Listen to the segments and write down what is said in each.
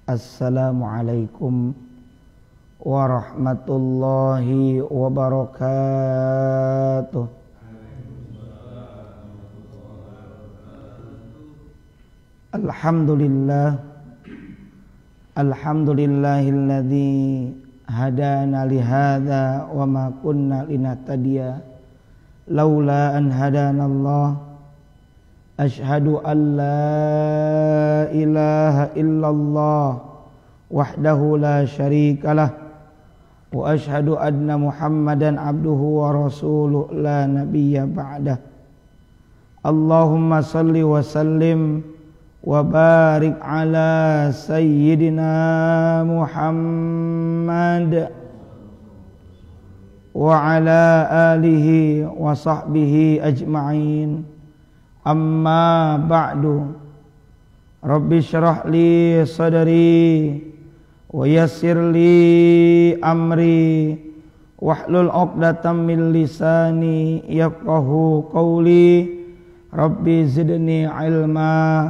Assalamualaikum warahmatullahi wabarakatuh. Alhamdulillahilladzi hadana lihadza wa ma kunna linahtadiya laula an hadanallah. Asyhadu an la ilaha illallah wahdahu la syarikalah wa asyhadu anna Muhammadan abduhu wa rasuluh la nabiyya ba'dah. Allahumma salli wa sallim wa barik ala sayyidina Muhammad wa ala alihi wa sahbihi ajma'in. Amma ba'du. Rabbi syrah li sadri wa yassir li amri wahlul 'uqdatam min lisani yafqahu qawli. Rabbi zidni ilma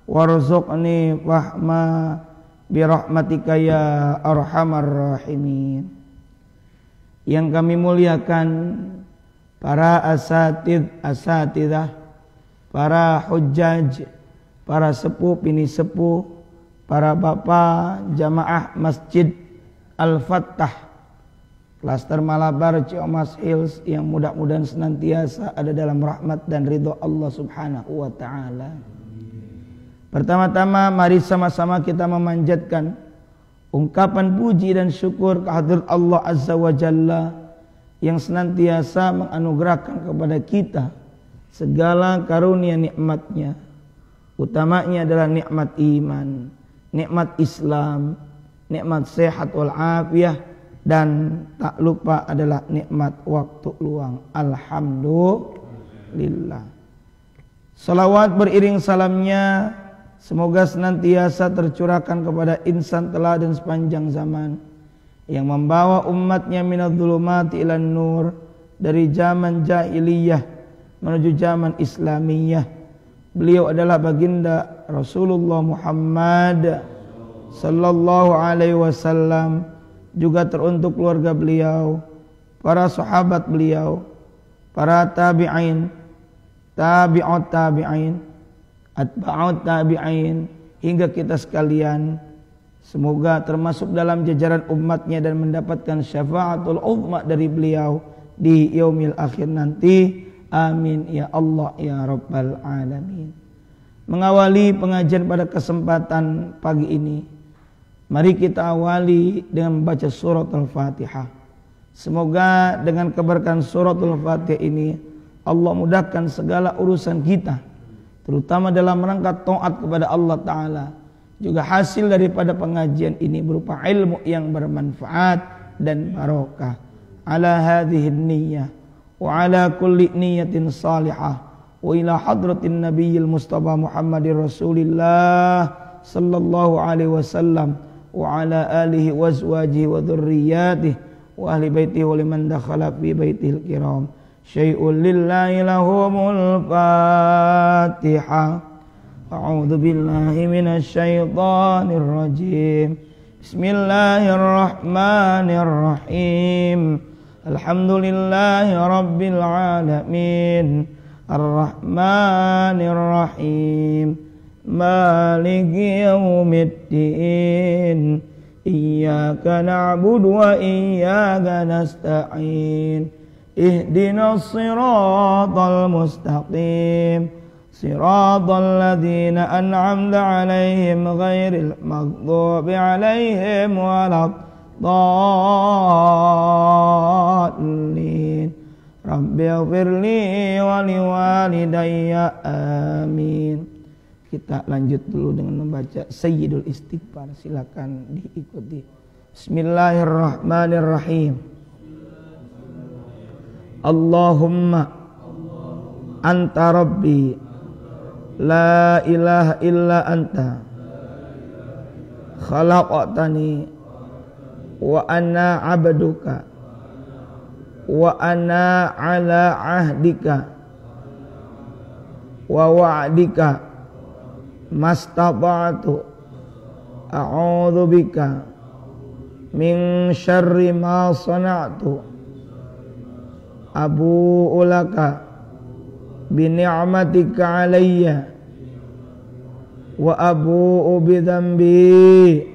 warzuqni fahma birahmatika ya arhamar rahimin. Yang kami muliakan para asatidzah, para hujjaj, para sepuh bini sepuh, para bapak jamaah Masjid Al-Fattah Klaster Malabar Ciamas Hills yang mudah-mudahan senantiasa ada dalam rahmat dan ridho Allah Subhanahu wa taala. Pertama-tama mari sama-sama kita memanjatkan ungkapan puji dan syukur kehadirat Allah Azza wa Jalla yang senantiasa menganugerahkan kepada kita segala karunia nikmatnya. Utamanya adalah nikmat iman, nikmat Islam, nikmat sehat wal afiyah, dan tak lupa adalah nikmat waktu luang. Alhamdulillah. Salawat beriring salamnya semoga senantiasa tercurahkan kepada insan teladan sepanjang zaman yang membawa umatnya minadz zulumati ilan nur, dari zaman jahiliyah menuju zaman Islamiyah. Beliau adalah baginda Rasulullah Muhammad sallallahu alaihi wasallam, juga teruntuk keluarga beliau, para sahabat beliau, para tabi'in, tabi'ut tabi'in, atba'ut tabi'in, hingga kita sekalian. Semoga termasuk dalam jajaran umatnya dan mendapatkan syafaatul uzma dari beliau di yaumil akhir nanti. Amin ya Allah ya Rabbal Alamin. Mengawali pengajian pada kesempatan pagi ini, mari kita awali dengan membaca surat Al-Fatihah. Semoga dengan keberkahan surat Al-Fatihah ini Allah mudahkan segala urusan kita, terutama dalam rangka taat kepada Allah Ta'ala. Juga hasil daripada pengajian ini berupa ilmu yang bermanfaat dan barokah. Ala hadhihi niyyah wa ala kulli niyatin salihah wa ila hadratin nabiyil mustafa Muhammadir Rasulillah sallallahu alaihi wasallam wa ala alihi wa azwajihi wa dhurriyyatihi wa ahli baitihi wa liman dakhala fi baitihil kiram. Syai'un lillahi lahumul Fatihah. A'udzu billahi minasy syaithanir rajim. Bismillahirrahmanirrahim. Alhamdulillahi rabbil alamin, arrahmanir rahim, maliki yaumiddin, iyyaka na'budu wa iyyaka nasta'in, ihdinas siratal mustaqim, siratal ladzina an'amta 'alaihim ghairil maghdubi 'alaihim waladdallin. Rabbi ighfirli wa liwalidayya. Amin. Kita lanjut dulu dengan membaca Sayyidul Istighfar. Silakan diikuti. Bismillahirrahmanirrahim. Allahumma anta rabbi la ilaha illa anta khalaqtani wa ana abduka wa ana ala ahdika wa wa'dika mastata'tu a'udzu bika min syarri ma sana'tu abu'u laka bi ni'matika 'alayya wa abu'u bi dzambi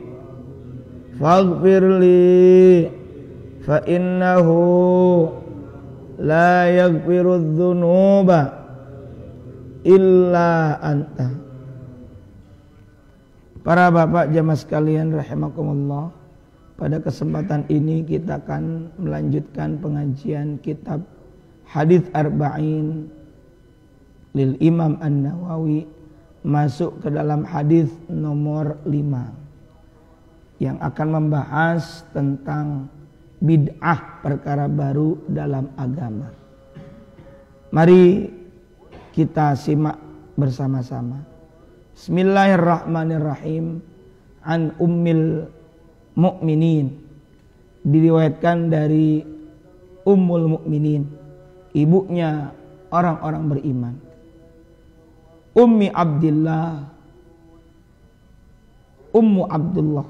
faghfirli fa innahu la yaghfiru dzunuba illa anta. Para bapak jamaah sekalian rahimakumullah, pada kesempatan ini kita akan melanjutkan pengajian kitab Hadits Arba'in lil Imam An-Nawawi, masuk ke dalam hadis nomor 5 yang akan membahas tentang bid'ah, perkara baru dalam agama. Mari kita simak bersama-sama. Bismillahirrahmanirrahim. An Ummil Mukminin, diriwayatkan dari Ummul Mukminin, ibunya orang-orang beriman, Ummi Abdillah, Ummu Abdullah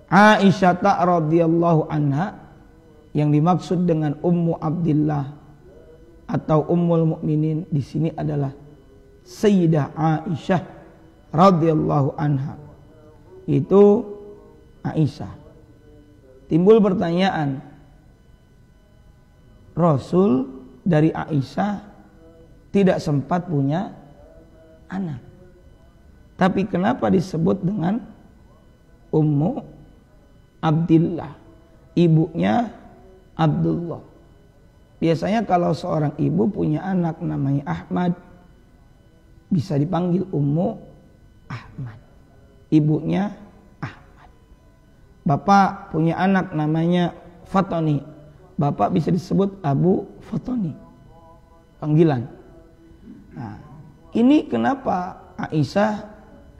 Aisyah radhiyallahu anha. Yang dimaksud dengan Ummu Abdillah atau Ummul Mukminin di sini adalah Sayyidah Aisyah radhiyallahu anha. Itu Aisyah. Timbul pertanyaan, Rasul dari Aisyah tidak sempat punya anak, tapi kenapa disebut dengan Ummu Abdillah, ibunya Abdullah? Biasanya kalau seorang ibu punya anak namanya Ahmad, bisa dipanggil Ummu Ahmad, ibunya Ahmad. Bapak punya anak namanya Fatoni, bapak bisa disebut Abu Fatoni, panggilan. Nah, ini kenapa Aisyah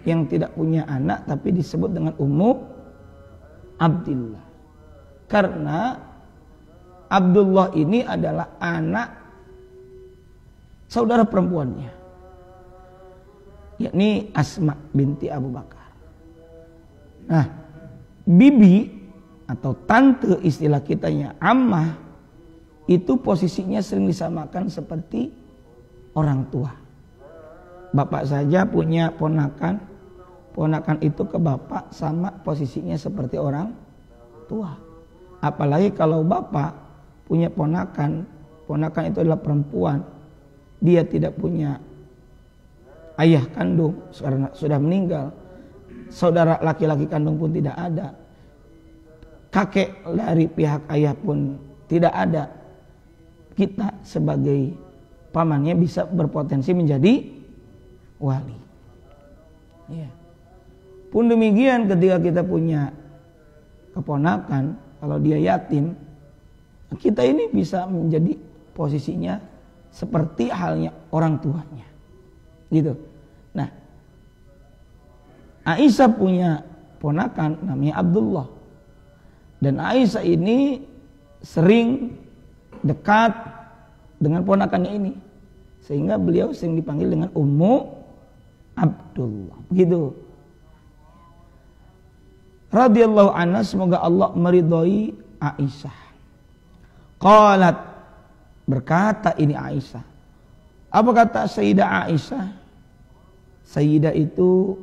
yang tidak punya anak tapi disebut dengan Ummu Abdillah? Karena Abdullah ini adalah anak saudara perempuannya, yakni Asma binti Abu Bakar. Nah, bibi atau tante istilah kitanya, ammah, itu posisinya sering disamakan seperti orang tua. Bapak saja punya ponakan, ponakan itu ke bapak sama posisinya seperti orang tua. Apalagi kalau bapak punya ponakan, ponakan itu adalah perempuan, dia tidak punya ayah kandung karena sudah meninggal, saudara laki-laki kandung pun tidak ada, kakek dari pihak ayah pun tidak ada, kita sebagai pamannya bisa berpotensi menjadi wali. Ya. Pun demikian ketika kita punya keponakan, kalau dia yatim, kita ini bisa menjadi posisinya seperti halnya orang tuanya, gitu. Nah, Aisyah punya ponakan namanya Abdullah, dan Aisyah ini sering dekat dengan ponakannya ini, sehingga beliau sering dipanggil dengan Ummu Abdullah, begitu. Radhiyallahu anha, semoga Allah meridhoi Aisyah. Qalat, berkata ini Aisyah. Apa kata Sayyidah Aisyah? Sayyidah itu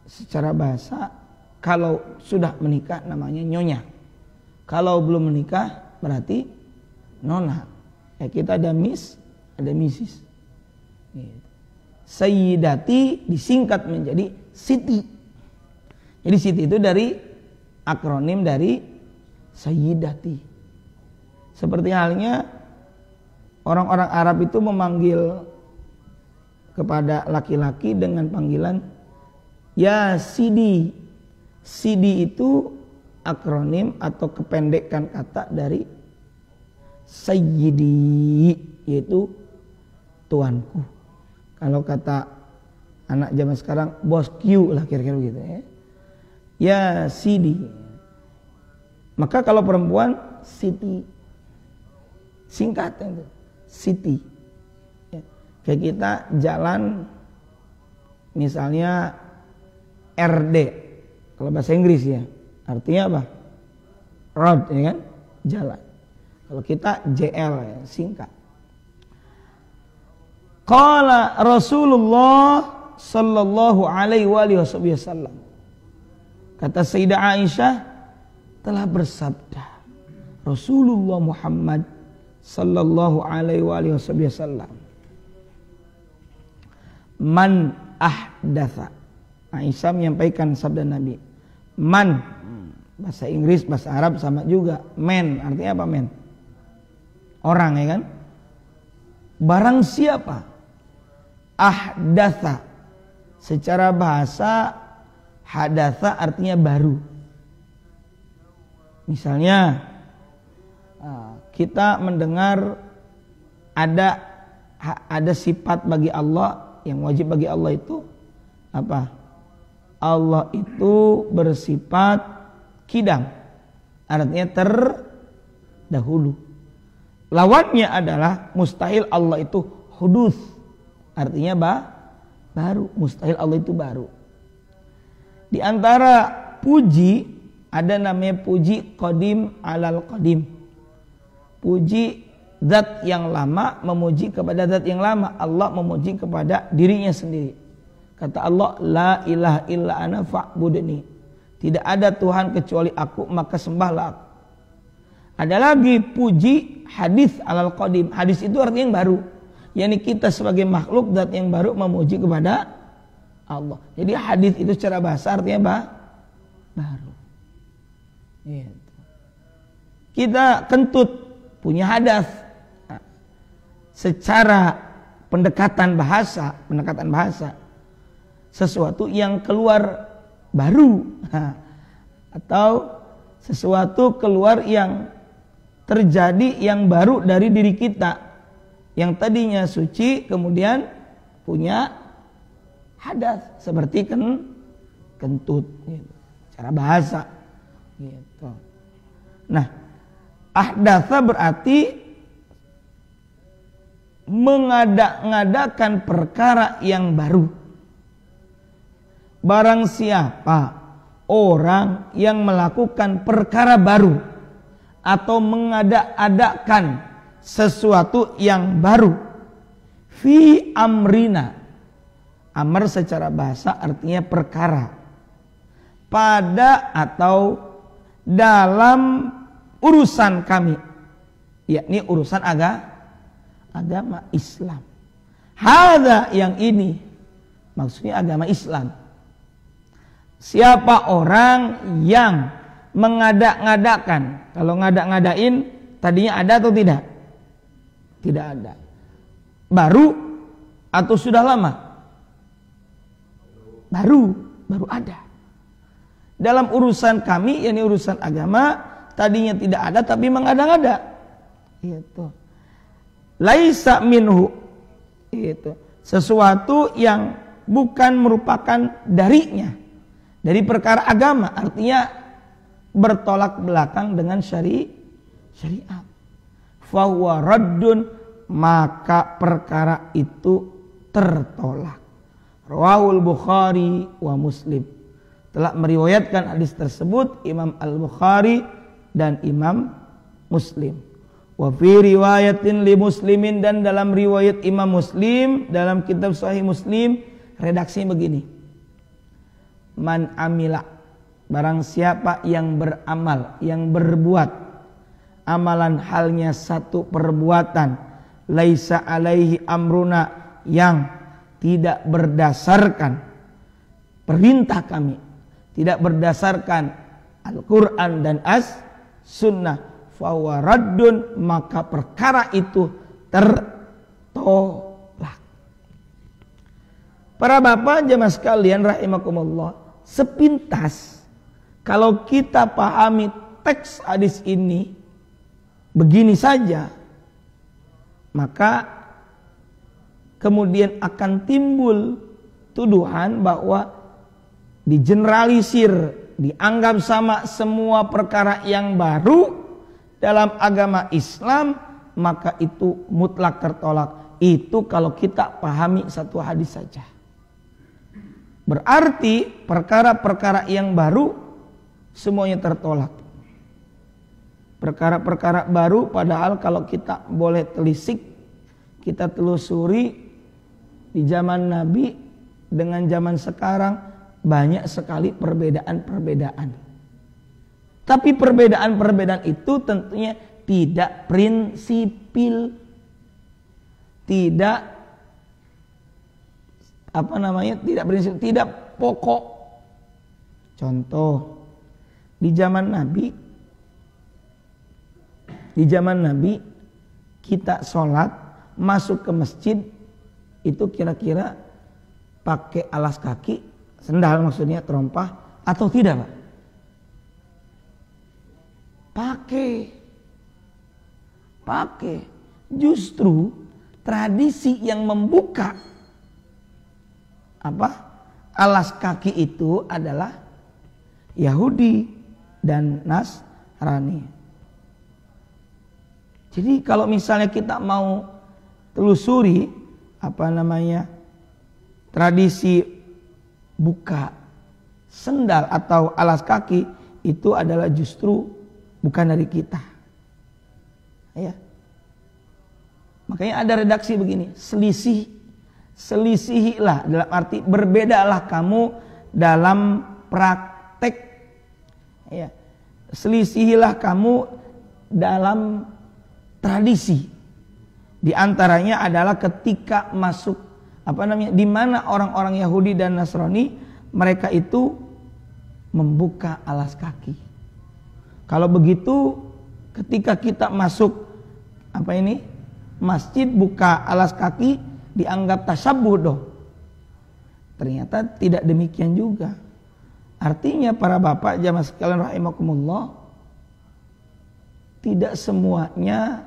secara bahasa kalau sudah menikah namanya nyonya, kalau belum menikah berarti nona. Ya, kita ada miss, ada missis. Sayyidati disingkat menjadi Siti. Jadi Siti itu dari akronim dari Sayyidati. Seperti halnya orang-orang Arab itu memanggil kepada laki-laki dengan panggilan ya Sidi. Sidi itu akronim atau kependekan kata dari Sayyidi, yaitu tuanku. Kalau kata anak zaman sekarang bosku lah, kira-kira begitu ya. Ya Sidi. Maka kalau perempuan Siti, singkatan itu Siti. Ya. Kayak kita jalan misalnya RD, Kalau bahasa Inggris ya, artinya apa? Road, ya kan? Jalan. Kalau kita JL ya, singkat. Qala Rasulullah sallallahu alaihi wasallam. Kata Sayyidah Aisyah, telah bersabda Rasulullah Muhammad sallallahu alaihi wasallam, man ahdatha. Aisyah menyampaikan sabda Nabi. Man, bahasa Inggris, bahasa Arab sama juga. Man, artinya apa man? Orang, ya kan? Barang siapa ahdatha, secara bahasa hadatha artinya baru. Misalnya kita mendengar ada sifat bagi Allah yang wajib bagi Allah itu apa? Allah itu bersifat kidam, artinya terdahulu. Lawannya adalah mustahil, Allah itu hudus, artinya baru. Mustahil, Allah itu baru. Di antara puji ada namanya puji qadim alal qadim. Puji zat yang lama memuji kepada zat yang lama. Allah memuji kepada dirinya sendiri. Kata Allah, la ilaha illa ana fa'budni. Tidak ada Tuhan kecuali aku, maka sembahlah aku. Ada lagi puji hadis alal qadim. Hadis itu artinya yang baru. Yani kita sebagai makhluk zat yang baru memuji kepada Allah. Jadi hadis itu secara bahasa artinya baru. Gitu. Kita kentut punya hadas. Nah, secara pendekatan bahasa, sesuatu yang keluar baru, atau sesuatu keluar yang terjadi yang baru dari diri kita, yang tadinya suci kemudian punya hadas seperti kentut, gitu. Cara bahasa, gitu. Nah, ahdatsa berarti mengada-ngadakan perkara yang baru. Barang siapa orang yang melakukan perkara baru atau mengada-adakan sesuatu yang baru, fi amrina. Amr secara bahasa artinya perkara. Pada atau dalam urusan kami, yakni urusan agama Islam. Hadza, yang ini maksudnya agama Islam. Siapa orang yang mengada-ngadakan, kalau ngada-ngadain tadinya ada atau tidak? Tidak ada. Baru atau sudah lama? Baru ada. Dalam urusan kami, yakni urusan agama, tadinya tidak ada tapi mengada-ngada. Itu. Laisa minhu. Itu. Sesuatu yang bukan merupakan darinya. Dari perkara agama, artinya bertolak belakang dengan syariat. Fahuwa raddun, maka perkara itu tertolak. Rawahul Bukhari wa Muslim. Telah meriwayatkan hadis tersebut Imam Al-Bukhari dan Imam Muslim. Wa fi riwayatin li Muslimin, dan dalam riwayat Imam Muslim dalam kitab Sahih Muslim redaksinya begini. Man amila, barang siapa yang beramal, yang berbuat amalan halnya satu perbuatan, laisa alaihi amruna, yang tidak berdasarkan perintah kami, tidak berdasarkan Al-Quran dan As-Sunnah, fahuwa raddun, maka perkara itu tertolak. Para bapak jemaah sekalian rahimakumullah, sepintas kalau kita pahami teks hadis ini begini saja, maka kemudian akan timbul tuduhan bahwa digeneralisir, dianggap sama semua perkara yang baru dalam agama Islam, maka itu mutlak tertolak. Itu kalau kita pahami satu hadis saja. Berarti perkara-perkara yang baru semuanya tertolak. Perkara-perkara baru padahal kalau kita boleh telisik, kita telusuri di zaman Nabi dengan zaman sekarang banyak sekali perbedaan-perbedaan. Tapi perbedaan-perbedaan itu tentunya tidak prinsipil, tidak tidak prinsip, tidak pokok. Contoh, di zaman Nabi kita sholat masuk ke masjid itu kira-kira pakai alas kaki, sendal maksudnya, terompah atau tidak, Pak? Pakai. Justru tradisi yang membuka alas kaki itu adalah Yahudi dan Nasrani. Jadi kalau misalnya kita mau telusuri tradisi buka sendal atau alas kaki itu adalah justru bukan dari kita. Ya. Makanya ada redaksi begini, selisihilah, dalam arti berbedalah kamu dalam praktek. Ya. Selisihilah kamu dalam tradisi. Di antaranya adalah ketika masuk di mana orang-orang Yahudi dan Nasrani mereka itu membuka alas kaki. Kalau begitu ketika kita masuk masjid buka alas kaki dianggap tasyabbuh dong. Ternyata tidak demikian juga. Artinya para bapak jamaah sekalian rahimakumullah, tidak semuanya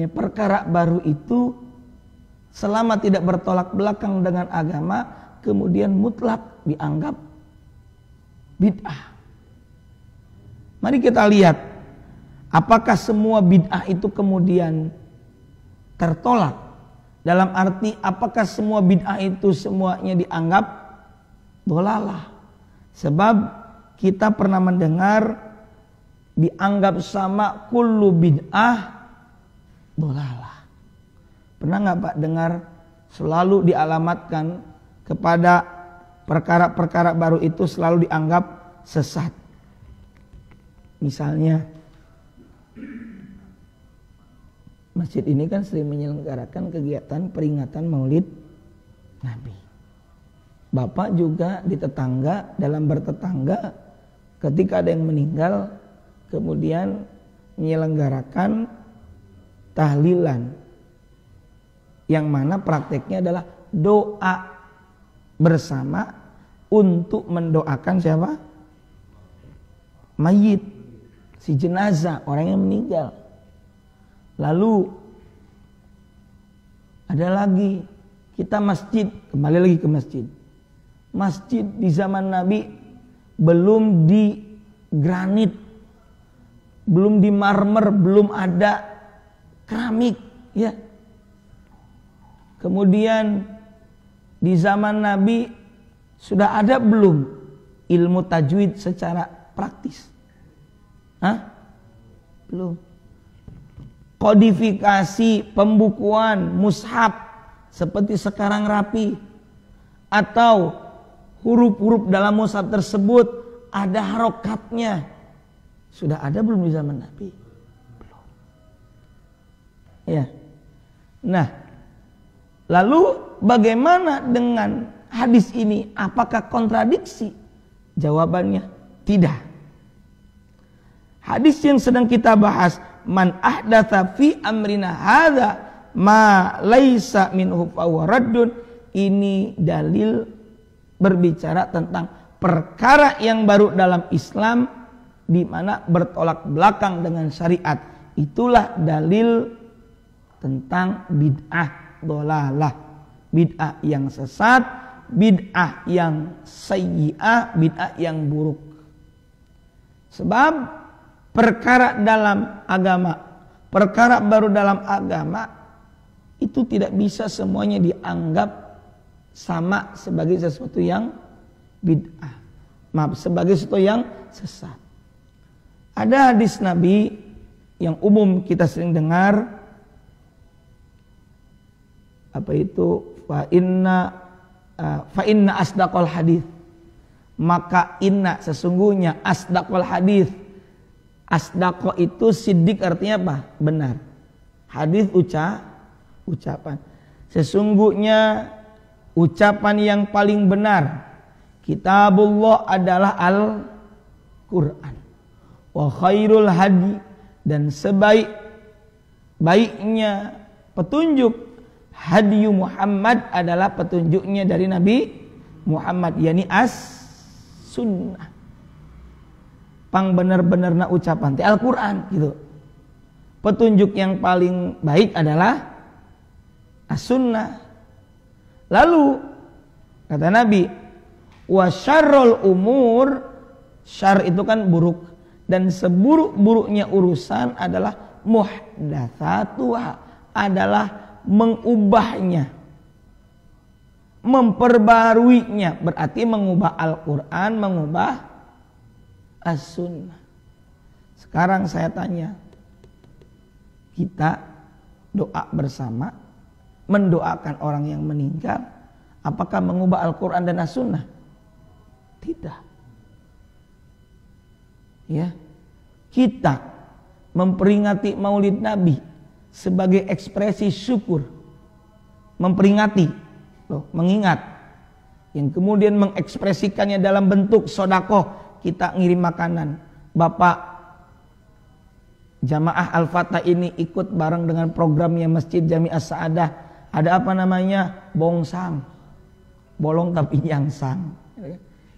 perkara baru itu selama tidak bertolak belakang dengan agama kemudian mutlak dianggap bid'ah. Mari kita lihat apakah semua bid'ah itu kemudian tertolak, dalam arti apakah semua bid'ah itu semuanya dianggap dhalalah. Sebab kita pernah mendengar dianggap sama kullu bid'ah dhalalah. Pernah nggak Pak dengar selalu dialamatkan kepada perkara-perkara baru itu selalu dianggap sesat? Misalnya masjid ini kan sering menyelenggarakan kegiatan peringatan Maulid Nabi. Bapak juga di tetangga, dalam bertetangga, ketika ada yang meninggal kemudian menyelenggarakan tahlilan, yang mana prakteknya adalah doa bersama untuk mendoakan siapa? Mayit, si jenazah, orang yang meninggal. Lalu ada lagi, kita masjid, kembali lagi ke masjid. Masjid di zaman Nabi belum di granit, belum di marmer, belum ada keramik, ya. Kemudian di zaman Nabi sudah ada belum ilmu tajwid secara praktis? Belum. Kodifikasi, pembukuan, mushaf seperti sekarang rapi, atau huruf-huruf dalam mushaf tersebut ada harokatnya, sudah ada belum di zaman Nabi? Belum. Ya. Nah, lalu bagaimana dengan hadis ini? Apakah kontradiksi? Jawabannya tidak. Hadis yang sedang kita bahas, man ahdatsa fi amrina hadza ma laisa minhu fahuwa raddun, ini dalil berbicara tentang perkara yang baru dalam Islam di mana bertolak belakang dengan syariat. Itulah dalil tentang bid'ah dhalalah, bid'ah yang sesat, bid'ah yang sayyi'ah, bid'ah yang buruk. Sebab perkara dalam agama, perkara baru dalam agama itu tidak bisa semuanya dianggap sama sebagai sesuatu yang bid'ah. Maaf, sebagai sesuatu yang sesat. Ada hadis Nabi yang umum kita sering dengar, apa itu? Fa inna asdaqal hadis. Maka inna sesungguhnya asdaqal hadis. Asdaqo itu siddiq artinya apa? Benar. Hadis ucapan. Sesungguhnya ucapan yang paling benar kitabullah adalah Al-Quran. Wa khairul hadi, dan sebaik-baiknya petunjuk hadiyu Muhammad adalah petunjuknya dari Nabi Muhammad, yakni as-sunnah. Pang benar-benarna ucapan teh Al-Quran gitu. Petunjuk yang paling baik adalah as-sunnah. Lalu kata Nabi, wa syarrul umur, syar itu kan buruk, dan seburuk-buruknya urusan adalah muhdatsatuha, adalah mengubahnya, memperbaruinya. Berarti mengubah Al-Quran, mengubah as-sunnah. Sekarang saya tanya, kita doa bersama mendoakan orang yang meninggal, apakah mengubah Al-Quran dan as-sunnah? Tidak. Ya, kita memperingati Maulid Nabi sebagai ekspresi syukur, memperingati, mengingat, yang kemudian mengekspresikannya dalam bentuk sodakoh. Kita ngirim makanan. Bapak jamaah Al-Fatah ini ikut bareng dengan programnya Masjid Jami As-Sa'adah. Ada apa namanya? Bongsang, bolong tapi nyangsang.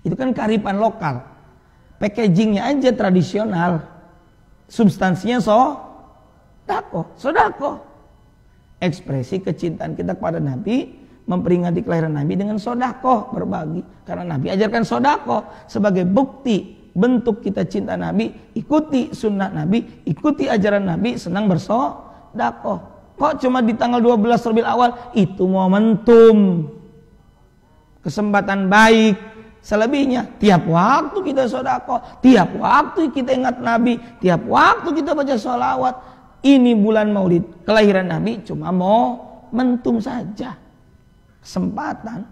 Itu kan kearifan lokal. Packagingnya aja tradisional, substansinya sodako. Ekspresi kecintaan kita kepada Nabi, memperingati kelahiran Nabi dengan sodako, berbagi. Karena Nabi ajarkan sodako sebagai bukti bentuk kita cinta Nabi. Ikuti sunnah Nabi, ikuti ajaran Nabi, senang bersodako. Kok cuma di tanggal 12 Rabiul Awal? Itu momentum, kesempatan baik. Selebihnya tiap waktu kita sodako, tiap waktu kita ingat Nabi, tiap waktu kita baca sholawat. Ini bulan Maulid kelahiran Nabi cuma momentum saja, kesempatan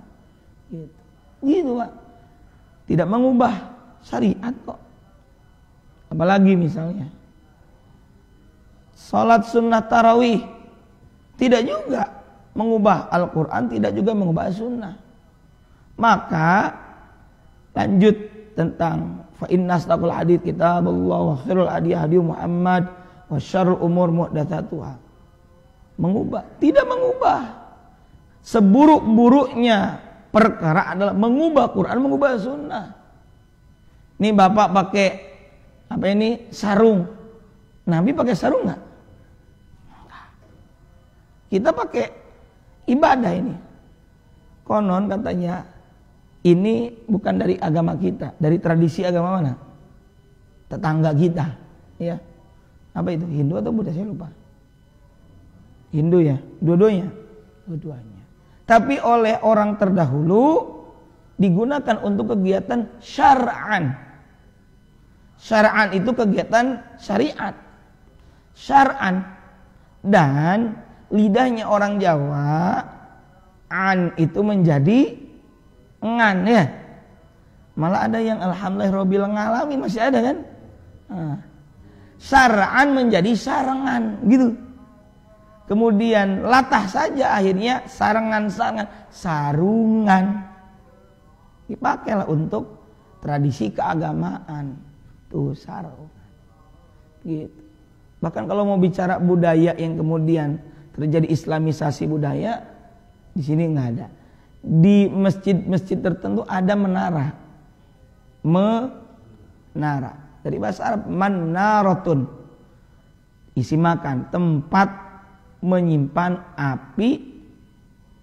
gitu Pak. Tidak mengubah syariat kok. Apalagi misalnya salat sunnah tarawih, tidak juga mengubah Al-Quran, tidak juga mengubah sunnah. Maka lanjut tentang fa inna asdaqul hadits kitabullah wa khairul hadi hadi Muhammad wa syarrul umur muhdatsatuha. Mengubah, tidak mengubah. Seburuk-buruknya perkara adalah mengubah Quran, mengubah sunnah. Nih bapak pakai apa ini? Sarung. Nabi pakai sarung enggak? Kita pakai ibadah ini. Konon katanya ini bukan dari agama kita, dari tradisi agama mana? Tetangga kita, ya. Apa itu? Hindu atau Buddha? Saya lupa. Hindu ya, dua-duanya. Tapi oleh orang terdahulu digunakan untuk kegiatan syar'an. Syar'an itu kegiatan syariat. Syar'an. Dan lidahnya orang Jawa, an itu menjadi ngan ya. Malah ada yang alhamdulillah Robil ngalami, masih ada kan. Syar'an menjadi sarangan gitu. Kemudian latah saja akhirnya sarangan-sarangan, sarungan. Dipakailah untuk tradisi keagamaan. Tuh sarungan. Gitu. Bahkan kalau mau bicara budaya yang kemudian terjadi islamisasi budaya, di sini nggak ada. Di masjid-masjid tertentu ada menara. Menara. Dari bahasa Arab manaratun. Isi makan, tempat menyimpan api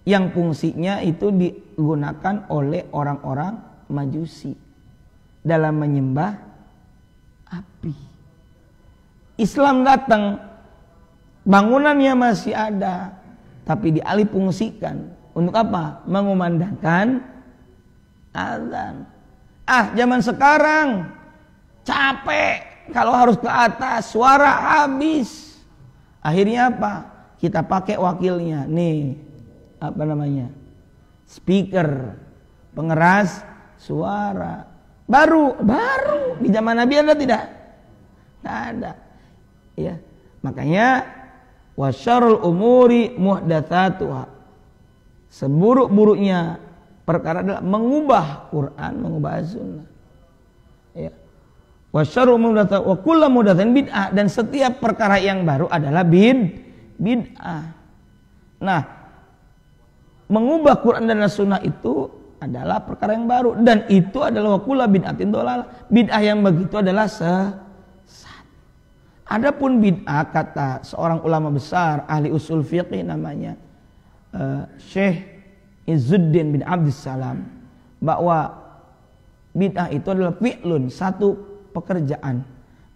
yang fungsinya itu digunakan oleh orang-orang Majusi dalam menyembah api. Islam datang, bangunannya masih ada, tapi dialih fungsikan Untuk apa? Mengumandangkan azan. Zaman sekarang capek kalau harus ke atas, suara habis. Akhirnya apa? Kita pakai wakilnya. Nih, apa namanya? Speaker, pengeras suara. Baru di zaman Nabi ada tidak? Nggak ada. Ya, makanya wasyarul umuri muhdatsatuha. Seburuk-buruknya perkara adalah mengubah Quran, mengubah sunnah. Ya. Wasyarul muhdatsat wa kullu muhdatsatin bid'ah, dan setiap perkara yang baru adalah bid'ah. Nah, mengubah Quran dan sunnah itu adalah perkara yang baru, dan itu adalah wa kullu bid'atin dhalalah. Bid'ah yang begitu adalah sesat. Adapun bid'ah, kata seorang ulama besar ahli usul fiqh namanya Syekh Izzuddin bin Abdussalam, bahwa bid'ah itu adalah fi'lun, satu pekerjaan,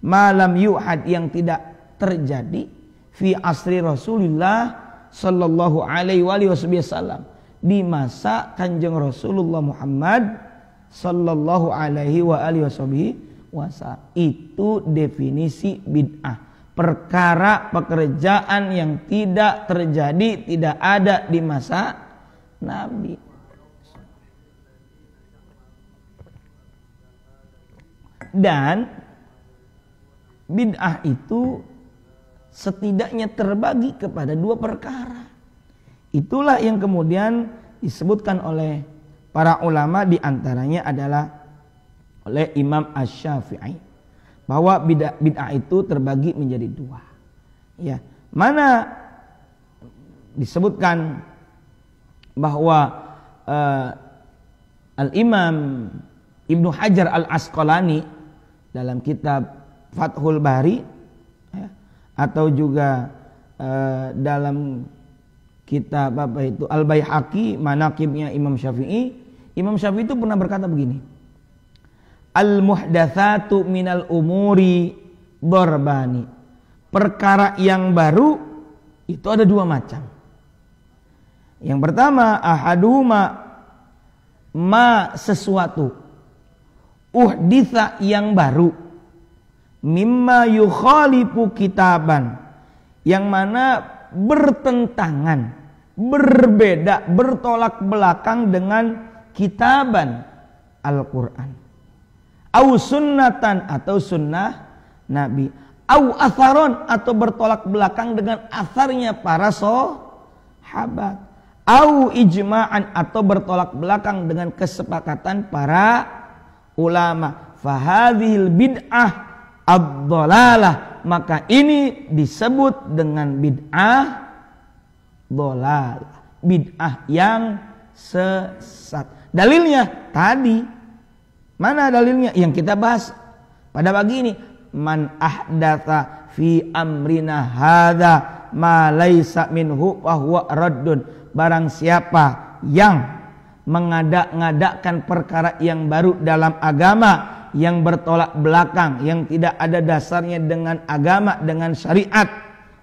malam yuhad, yang tidak terjadi fi asri Rasulullah sallallahu alaihi wasallam, di masa Kanjeng Rasulullah Muhammad sallallahu alaihi wasallam. Itu definisi bid'ah. Perkara pekerjaan yang tidak terjadi, tidak ada di masa Nabi. Dan bid'ah itu setidaknya terbagi kepada dua perkara. Itulah yang kemudian disebutkan oleh para ulama, diantaranya adalah oleh Imam Asy-Syafi'i, bahwa bid'ah itu terbagi menjadi dua. Ya, mana disebutkan bahwa Al-Imam Ibnu Hajar Al-Asqalani dalam kitab Fathul Bari, ya, atau juga dalam kitab apa itu Al-Baihaqi, Manaqibnya Imam Syafi'i. Imam Syafi'i itu pernah berkata begini: Al-muhdatsatu minal umuri darbani. Perkara yang baru itu ada dua macam. Yang pertama, ahaduma ma, sesuatu uhditsa, yang baru, mimma yukhalifu kitaban, yang mana bertentangan, berbeda, bertolak belakang dengan kitaban Al-Quran, au sunnatan, atau sunnah Nabi, au atharon, atau bertolak belakang dengan atharnya para sahabat, au ijma'an, atau bertolak belakang dengan kesepakatan para ulama. Fahadhil bid'ah ad-dhalalah, maka ini disebut dengan bid'ah dhalalah, bid'ah yang sesat. Dalilnya tadi. Mana dalilnya? Yang kita bahas pada pagi ini. Man ahdatsa fi amrina hadza ma laisa minhu fa huwa raddun. Barang siapa yang mengada-ngadakan perkara yang baru dalam agama, yang bertolak belakang, yang tidak ada dasarnya dengan agama, dengan syariat,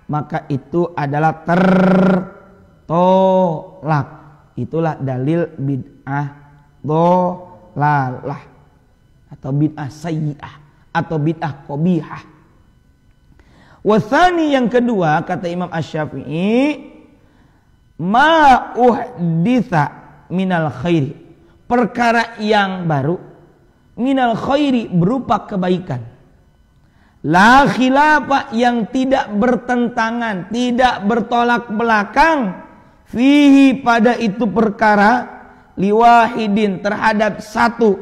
maka itu adalah tertolak. Itulah dalil bid'ah dhalalah, atau bid'ah sayyi'ah, atau bid'ah qabihah. Wasani, yang kedua, kata Imam Asy-Syafi'i, ma uhditsa minal khairi, perkara yang baru, minal khairi, berupa kebaikan, la khilafa, yang tidak bertentangan, tidak bertolak belakang, fihi, pada itu perkara, liwahidin, terhadap satu,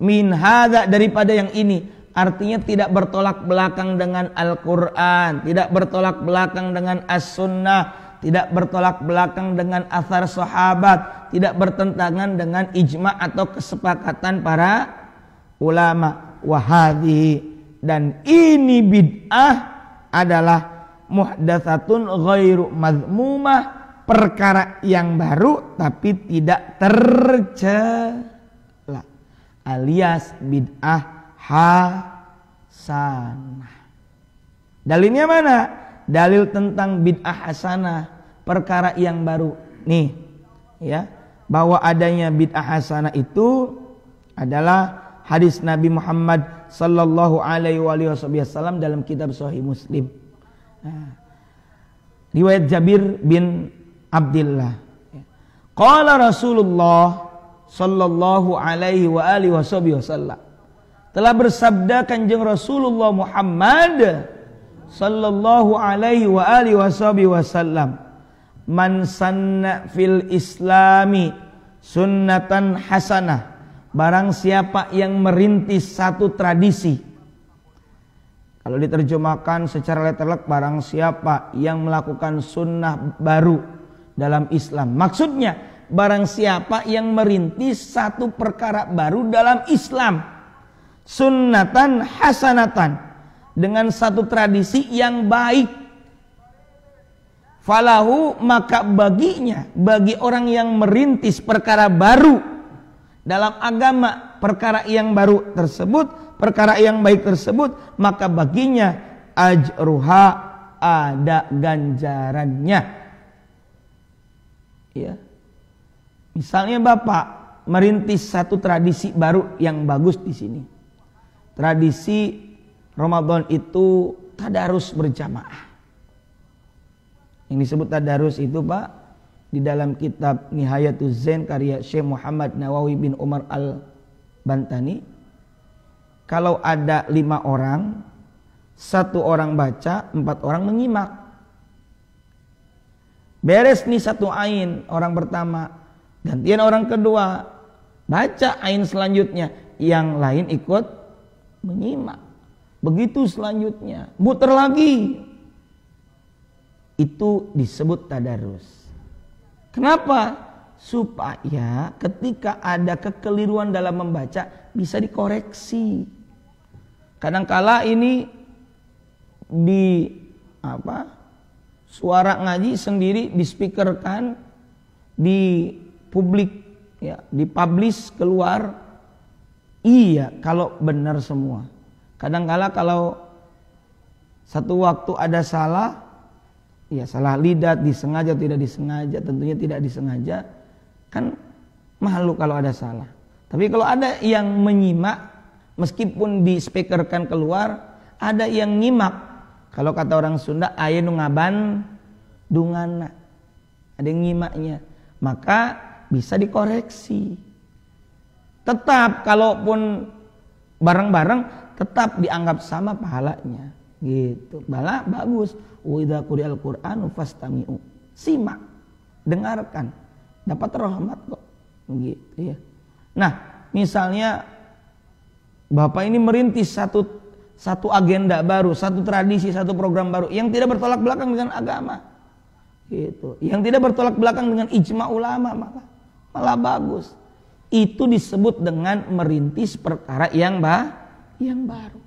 min hadza, daripada yang ini. Artinya tidak bertolak belakang dengan Al-Quran, tidak bertolak belakang dengan As-Sunnah, tidak bertolak belakang dengan athar sahabat, tidak bertentangan dengan ijma' atau kesepakatan para ulama. Wahadhi, dan ini bid'ah adalah muhdatsatun ghairu mazmumah, perkara yang baru tapi tidak tercela, alias bid'ah hasanah. Dalilnya mana? Dalil tentang bid'ah hasanah, perkara yang baru. Nih, ya, bahwa adanya bid'ah hasanah itu adalah hadis Nabi Muhammad sallallahu alaihi wasallam dalam kitab Sahih Muslim. Nah, riwayat Jabir bin Abdullah. Qala Rasulullah sallallahu alaihi wasallam, telah bersabda Kanjeng Rasulullah Muhammad sallallahu alaihi wasallam, man sanna fil islami sunnatan hasanah, barang siapa yang merintis satu tradisi. Kalau diterjemahkan secara letterlek, barang siapa yang melakukan sunnah baru dalam Islam. Maksudnya, barang siapa yang merintis satu perkara baru dalam Islam, sunnatan hasanatan, dengan satu tradisi yang baik, falahu, maka baginya, bagi orang yang merintis perkara baru dalam agama, perkara yang baru tersebut, perkara yang baik tersebut, maka baginya ajruha, ada ganjarannya. Ya. Misalnya Bapak merintis satu tradisi baru yang bagus di sini. Tradisi Ramadan itu tadarus berjamaah. Yang disebut tadarus itu Pak, di dalam kitab Nihayatuz Zain karya Syekh Muhammad Nawawi bin Umar Al-Bantani, kalau ada 5 orang, 1 orang baca, 4 orang menyimak. Beres nih 1 ain orang pertama, gantian orang kedua, baca ain selanjutnya, yang lain ikut menyimak. Begitu selanjutnya, muter lagi. Itu disebut tadarus. Kenapa? Supaya ketika ada kekeliruan dalam membaca bisa dikoreksi. Kadangkala ini di suara ngaji sendiri dispeakerkan, di publik ya, dipublish keluar. Iya, kalau benar semua. Kadangkala kalau satu waktu ada salah, ya salah lidat, disengaja tidak disengaja, tentunya tidak disengaja, kan malu kalau ada salah. Tapi kalau ada yang menyimak, meskipun dispeakerkan keluar, ada yang nyimak. Kalau kata orang Sunda, aya nu ngaban dungana, ada yang nyimaknya, maka bisa dikoreksi. Tetap kalaupun bareng-bareng, tetap dianggap sama pahalanya. Gitu, bala bagus. Wa idza quri'al Qur'anu fastami'u, simak, dengarkan, dapat rahmat kok. Gitu ya. Nah, misalnya Bapak ini merintis satu agenda baru, satu tradisi, satu program baru yang tidak bertolak belakang dengan agama. Gitu. Yang tidak bertolak belakang dengan ijma ulama, malah bagus. Itu disebut dengan merintis perkara yang baru.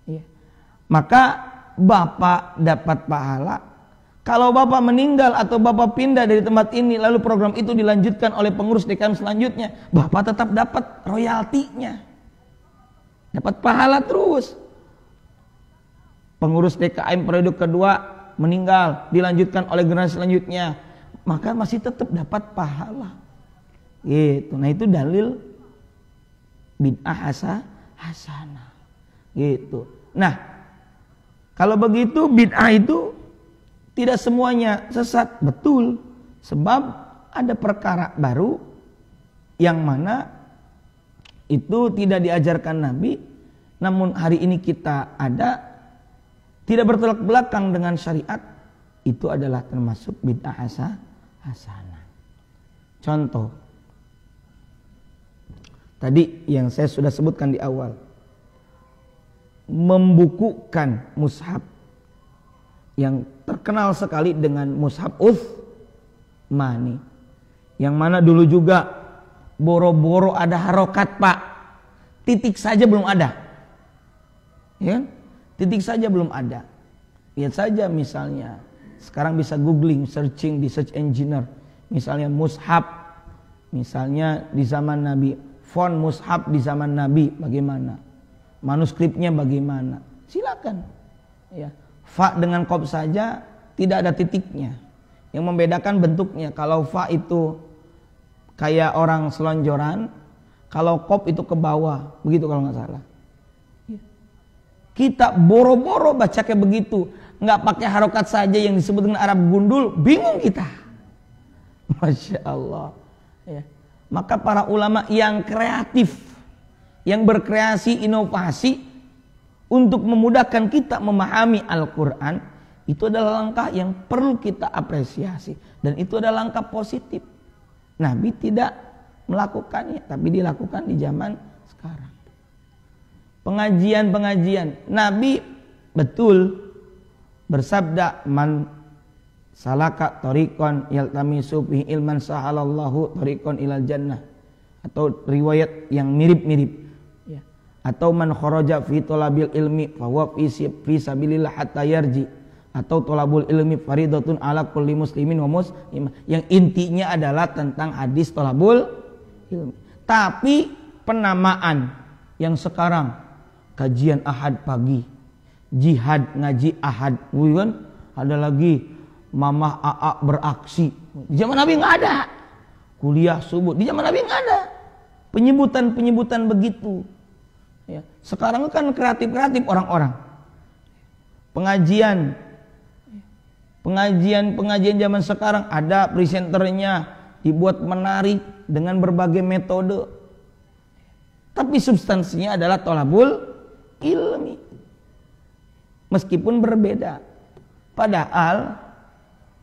Ya. Maka Bapak dapat pahala. Kalau Bapak meninggal atau Bapak pindah dari tempat ini, lalu program itu dilanjutkan oleh pengurus DKM selanjutnya, Bapak tetap dapat royaltinya, dapat pahala terus. Pengurus DKM periode kedua meninggal, dilanjutkan oleh generasi selanjutnya, maka masih tetap dapat pahala. Gitu. Nah, itu dalil bid'ah hasanah. Gitu. Nah, kalau begitu bid'ah itu tidak semuanya sesat, betul. Sebab ada perkara baru yang mana itu tidak diajarkan Nabi, namun hari ini kita ada, tidak bertolak belakang dengan syariat, itu adalah termasuk bid'ah hasanah. Contoh, tadi yang saya sudah sebutkan di awal, membukukan mushaf yang terkenal sekali dengan mushaf Utsmani, yang mana dulu juga boro-boro ada harokat Pak, titik saja belum ada, ya, titik saja belum ada. Lihat saja misalnya, sekarang bisa googling, searching di search engine, misalnya mushaf, misalnya di zaman Nabi, font mushaf di zaman Nabi bagaimana, manuskripnya bagaimana, silakan. Ya, fa dengan qaf saja tidak ada titiknya. Yang membedakan bentuknya. Kalau fa itu kayak orang selonjoran, kalau qaf itu ke bawah, begitu kalau nggak salah. Kita boro-boro baca kayak begitu, nggak pakai harokat saja yang disebut dengan Arab gundul, bingung kita. Masya Allah. Ya. Maka para ulama yang kreatif, yang berkreasi inovasi untuk memudahkan kita memahami Al-Quran, itu adalah langkah yang perlu kita apresiasi, dan itu adalah langkah positif. Nabi tidak melakukannya, tapi dilakukan di zaman sekarang. Pengajian-pengajian, Nabi betul bersabda, man salaka tariqan yaltamisu fihi ilman sahalallahu tariqan ilal jannah, atau riwayat yang mirip-mirip ya. Atau man kharaja fi talabil ilmi fa huwa fi sabilillah hatta yarji, atau thalabul ilmi faridatun ala kulli muslimin wa muslimah, yang intinya adalah tentang hadis thalabul ilmi. Tapi penamaan yang sekarang, kajian ahad pagi, jihad ngaji ahad, bukan? Ada lagi mamah AA beraksi. Di zaman Nabi nggak ada. Kuliah subuh, di zaman Nabi nggak ada. Penyebutan begitu. Ya. Sekarang kan kreatif orang-orang. Pengajian zaman sekarang ada presenternya, dibuat menarik dengan berbagai metode. Tapi substansinya adalah thalabul ilmi. Meskipun berbeda. Padahal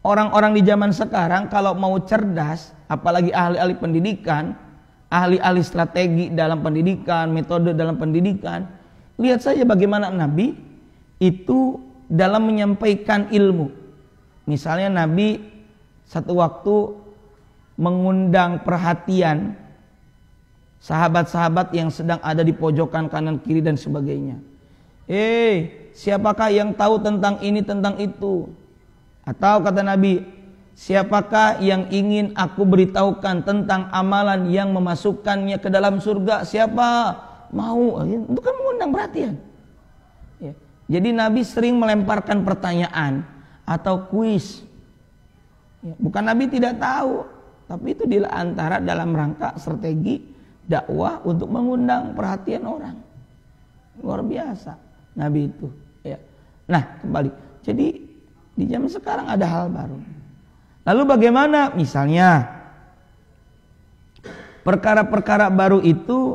orang-orang di zaman sekarang kalau mau cerdas, apalagi ahli-ahli pendidikan, ahli-ahli strategi dalam pendidikan, metode dalam pendidikan, lihat saja bagaimana Nabi itu dalam menyampaikan ilmu. Misalnya Nabi satu waktu mengundang perhatian sahabat-sahabat yang sedang ada di pojokan kanan kiri dan sebagainya. Siapakah yang tahu tentang ini, tentang itu? Atau kata Nabi, siapakah yang ingin aku beritahukan tentang amalan yang memasukkannya ke dalam surga? Siapa mau? Itu kan mengundang perhatian ya. Jadi Nabi sering melemparkan pertanyaan atau kuis ya. Bukan Nabi tidak tahu, tapi itu di antara dalam rangka strategi dakwah untuk mengundang perhatian orang. Luar biasa Nabi itu ya. Nah kembali, jadi di zaman sekarang ada hal baru. Lalu bagaimana misalnya perkara-perkara baru itu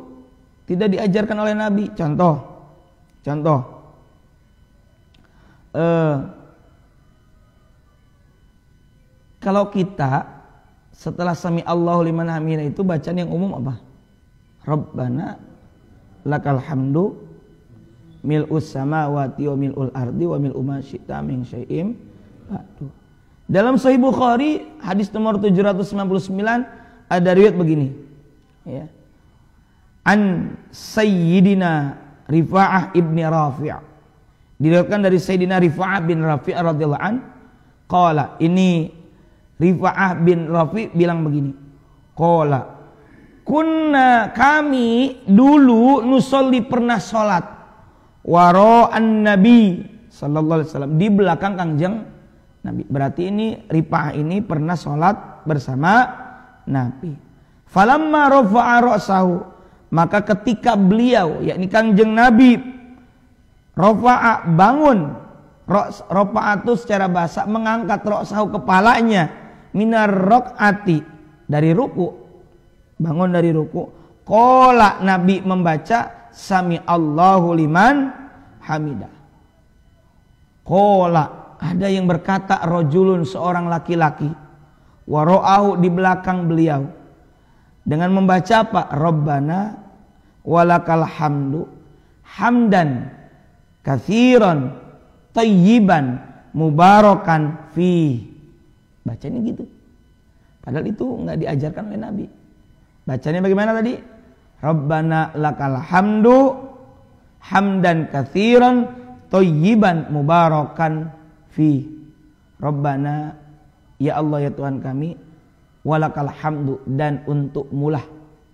tidak diajarkan oleh Nabi? Contoh kalau kita setelah sami Allahu liman hamidah itu bacaan yang umum apa? Rabbana lakal hamdu mil'us samawati wa mil'ul ardi wa mil'u ma syi'ta min syai'im ba'du. Dalam Sahih Bukhari hadis nomor 799 ada riwayat begini ya. An Sayyidina Rifa'ah ibni Rafi', diriwayatkan dari Sayyidina Rifa'ah bin Rafi' radhiyallahu an, qala, ini Rifa'ah bin Rafi' bilang begini, qala, kunna, kami dulu nusolli pernah sholat waro'an Nabi sallallahu alaihi wasallam, di belakang Kangjeng Nabi. Berarti ini Rifa'ah ini pernah sholat bersama Nabi. Falamma rafa'a ra'sahu, maka ketika beliau yakni Kangjeng Nabi rafa'a bangun, rafa'a itu secara bahasa mengangkat ra'sahu kepalanya, minar raq'ati dari ruku, bangun dari ruku, qala, Nabi membaca sami Allahu liman hamidah. Qala, ada yang berkata rajulun, seorang laki-laki, wara'ahu, di belakang beliau, dengan membaca apa? Rabbana walakal hamdu hamdan katsiran tayyiban mubarakan fi. Bacanya gitu. Padahal itu enggak diajarkan oleh Nabi. Bacanya bagaimana tadi? Rabbana lakal hamdu hamdan katsiran thayyiban mubarakan fi. Rabbana, ya Allah ya Tuhan kami, walakal hamdu, dan untuk mulah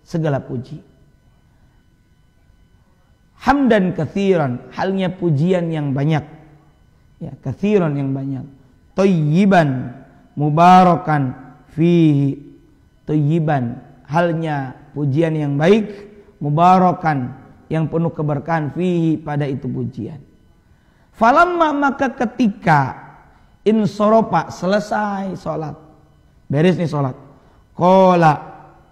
segala puji. Hamdan katsiran, halnya pujian yang banyak. Ya, katsiran yang banyak. Thayyiban, mubarakan fihi, thayyiban, halnya pujian yang baik, mubarakan, yang penuh keberkahan, fihi, pada itu pujian. Falamma, maka ketika insoropa, selesai sholat, beres nih sholat, qala,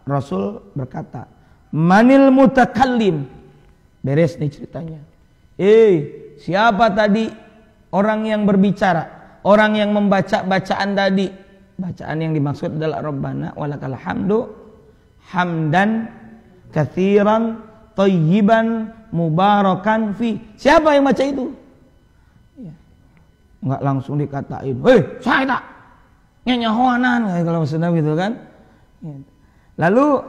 Rasul berkata, manil mutakallim, beres nih ceritanya. Siapa tadi orang yang berbicara, orang yang membaca bacaan tadi? Bacaan yang dimaksud adalah Rabbana walakal hamdu hamdan katsiran thayyiban mubarakan fi. Siapa yang baca itu? Enggak langsung dikatain, saya tak nyanyahoanan, kalau maksudnya gitu kan. Lalu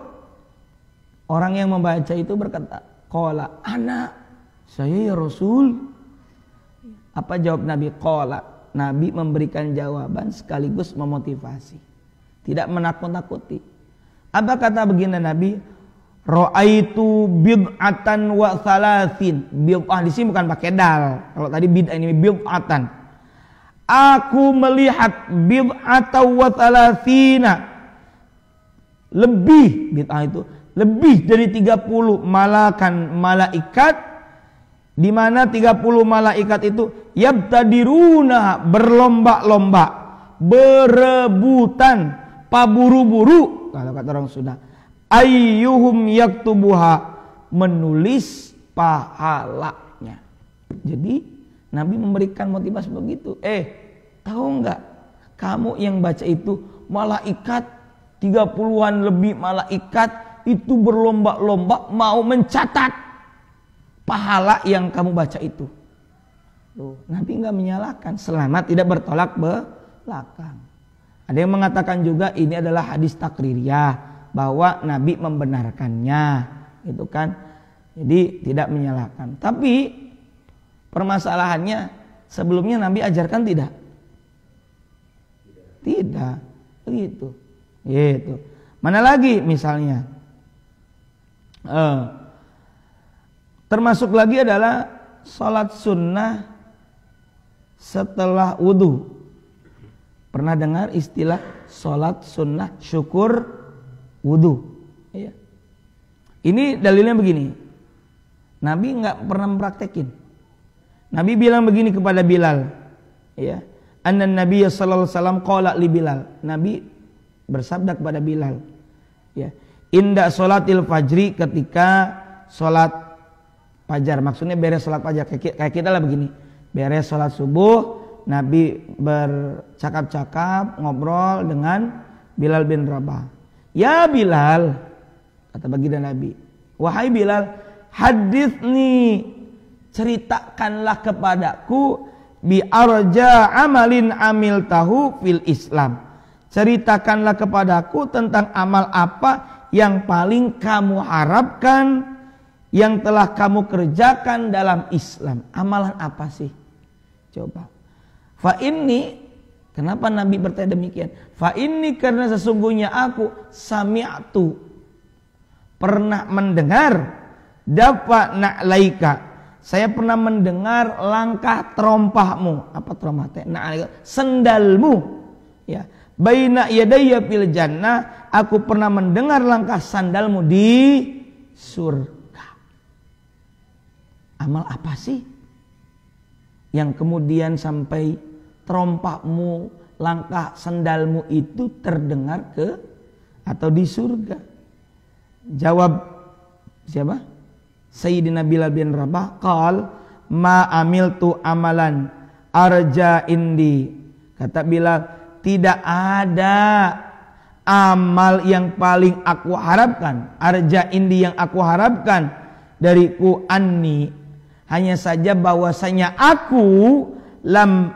orang yang membaca itu berkata, qala ana, saya ya Rasul. Apa jawab Nabi? Qala, Nabi memberikan jawaban sekaligus memotivasi, tidak menakut-nakuti. Apa kata begini Nabi? Ra'aitu bid'atan wa thalathin. Bid'ah di sini bukan pakai dal. Kalau tadi bid'ah, ini bid'atan. Aku melihat bid'atan wa thalathina, lebih, bid'ah itu lebih dari 30 malaikat, di mana 30 malaikat itu yabtadiruna, berlomba-lomba, berebutan, paburu-buru, kalau kata orang Sunda, ayyuhum yaktubuha, menulis pahalanya. Jadi Nabi memberikan motivasi begitu. Tahu enggak, kamu yang baca itu malaikat 30-an lebih malaikat itu berlomba-lomba mau mencatat pahala yang kamu baca itu. Nabi enggak menyalahkan selama tidak bertolak belakang. Ada yang mengatakan juga ini adalah hadis takririyah, bahwa Nabi membenarkannya, itu kan. Jadi tidak menyalahkan. Tapi permasalahannya, sebelumnya Nabi ajarkan tidak? Tidak, begitu. Gitu. Mana lagi misalnya? Termasuk lagi adalah sholat sunnah setelah wudhu. Pernah dengar istilah sholat sunnah syukur wudhu? Iya. Ini dalilnya begini. Nabi nggak pernah mempraktekin. Nabi bilang begini kepada Bilal, ya, anna Nabi sallallahu alaihi wasallam qala li Bilal. Nabi bersabda kepada Bilal, ya, inda sholatil fajri, ketika sholat fajar, maksudnya beres sholat fajar, kayak kita lah begini, beres sholat subuh, Nabi bercakap-cakap, ngobrol dengan Bilal bin Rabah. Ya Bilal, kata baginda Nabi, wahai Bilal, haditsni, ceritakanlah kepadaku, bi arja amalin amil tahu fil Islam, ceritakanlah kepadaku tentang amal apa yang paling kamu harapkan, yang telah kamu kerjakan dalam Islam. Amalan apa sih? Coba. Fa inni, kenapa Nabi bertanya demikian? Fa inni, karena sesungguhnya aku sami'tu, pernah mendengar, dafa na'laika, saya pernah mendengar langkah terompahmu. Apa terompah teh? Sendalmu, ya. Baina yadayya fil jannah, aku pernah mendengar langkah sandalmu di surga. Amal apa sih yang kemudian sampai terompahmu, langkah sandalmu itu terdengar ke atau di surga? Jawab siapa? Sayyidina Bilal bin Rabah, qal ma amiltu amalan arja indi. Kata Bilal, tidak ada amal yang paling aku harapkan, arja indi, yang aku harapkan dariku, anni, hanya saja bahwasanya aku lam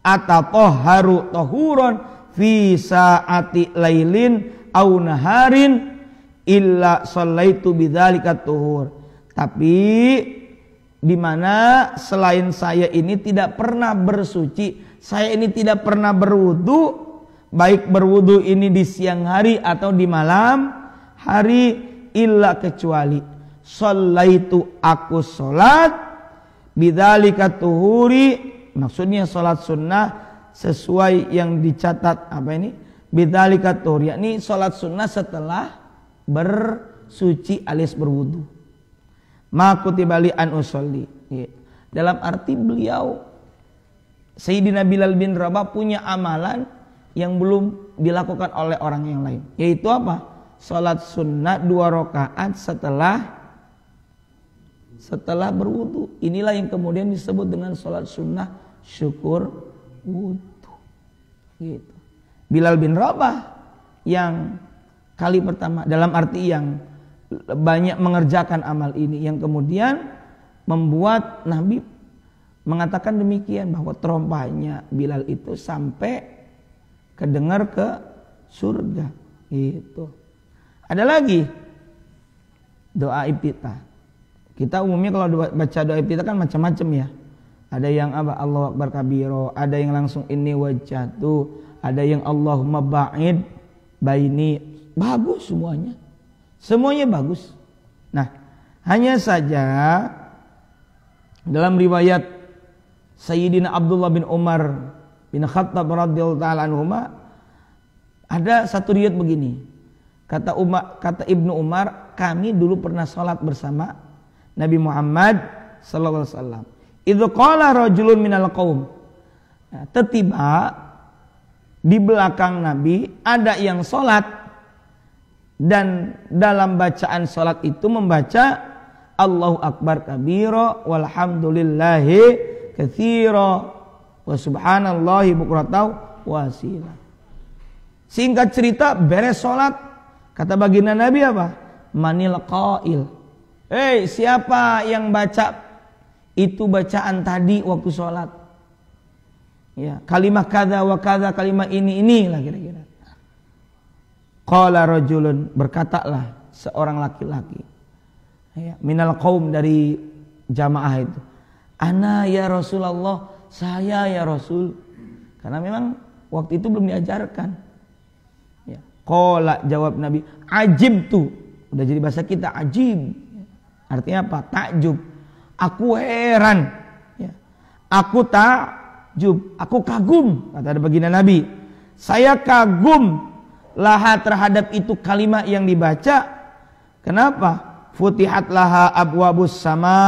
atatoharu tohuron fi saati lailin au naharin illa sallaitu bidzalika tuhur. Tapi di mana selain saya ini tidak pernah bersuci, saya ini tidak pernah berwudu, baik berwudu ini di siang hari atau di malam hari, illa kecuali sallaitu, aku salat bidzalika tuhuri, maksudnya salat sunnah sesuai yang dicatat apa ini? Bidzalika tuhur, yakni salat sunnah setelah bersuci alias berwudu. Ma kutiba li an usolli. Dalam arti beliau Sayyidina Bilal bin Rabah punya amalan yang belum dilakukan oleh orang yang lain, yaitu apa? Salat sunnah 2 rakaat setelah berwudu. Inilah yang kemudian disebut dengan salat sunnah syukur wudu. Gitu. Bilal bin Rabah yang kali pertama, dalam arti yang banyak mengerjakan amal ini, yang kemudian membuat Nabi mengatakan demikian, bahwa terompahnya Bilal itu sampai kedengar ke surga. Gitu. Ada lagi doa iftitah. Kita umumnya kalau baca doa iftitah kan macam-macam ya. Ada yang apa? Allahu Akbar kabiro, ada yang langsung inni wajjahtu, ada yang Allahumma ba'id baini. Bagus semuanya. Semuanya bagus. Nah, hanya saja dalam riwayat Sayyidina Abdullah bin Umar bin Khattab radhiyallahu ta'ala anhuma, ada satu riwayat begini. Kata Ibnu Umar, kami dulu pernah sholat bersama Nabi Muhammad sallallahu alaihi wasallam. Idzu qala rajulun minal qaum. Nah, tiba di belakang Nabi ada yang sholat, dan dalam bacaan sholat itu membaca Allahu Akbar kabira walhamdulillahi katsira wa subhanallahi bukratan wasila. Singkat cerita, beres sholat, kata baginda Nabi apa? Manil qail. Siapa yang baca itu bacaan tadi waktu sholat? Ya, kalimah kada wa kada, kalimah ini lah kira-kira. Qala rajulun, berkatalah seorang laki-laki. Ya, minal qaum, dari jamaah itu. Ana ya Rasulullah, saya ya Rasul. Karena memang waktu itu belum diajarkan. Qala, jawab Nabi, ajibtu. Udah jadi bahasa kita, ajib. Artinya apa? Takjub. Aku heran. Ya. Aku takjub. Aku kagum. Kata baginda Nabi, saya kagum laha terhadap itu kalimat yang dibaca. Kenapa? Futihat laha abwabus sama.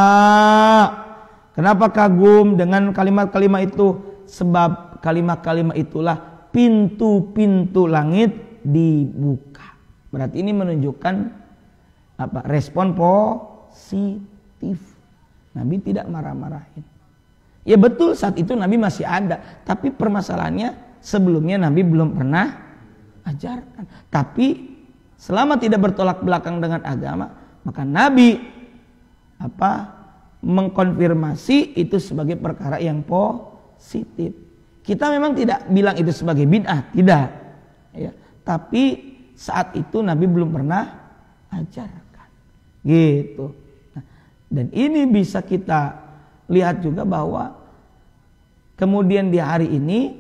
Kenapa kagum dengan kalimat-kalimat itu? Sebab kalimat-kalimat itulah pintu-pintu langit dibuka. Berarti ini menunjukkan apa? Respon positif. Nabi tidak marah-marahin. Ya betul, saat itu Nabi masih ada, tapi permasalahannya sebelumnya Nabi belum pernah ajarkan. Tapi selama tidak bertolak belakang dengan agama, maka Nabi mengkonfirmasi itu sebagai perkara yang positif. Kita memang tidak bilang itu sebagai bid'ah, tidak. Ya. Tapi saat itu Nabi belum pernah ajarkan, gitu. Nah, dan ini bisa kita lihat juga bahwa kemudian di hari ini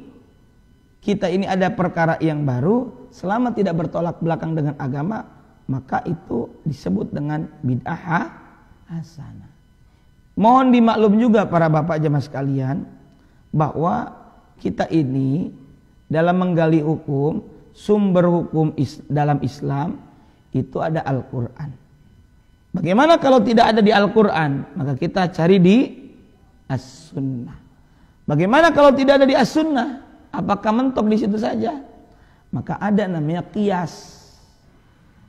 kita ini ada perkara yang baru, selama tidak bertolak belakang dengan agama, maka itu disebut dengan bid'ah hasanah. Mohon dimaklum juga para bapak jemaah sekalian, bahwa kita ini dalam menggali hukum, sumber hukum dalam Islam itu ada Al-Quran. Bagaimana kalau tidak ada di Al-Quran? Maka kita cari di As-Sunnah. Bagaimana kalau tidak ada di As-Sunnah? Apakah mentok di situ saja? Maka ada namanya qiyas.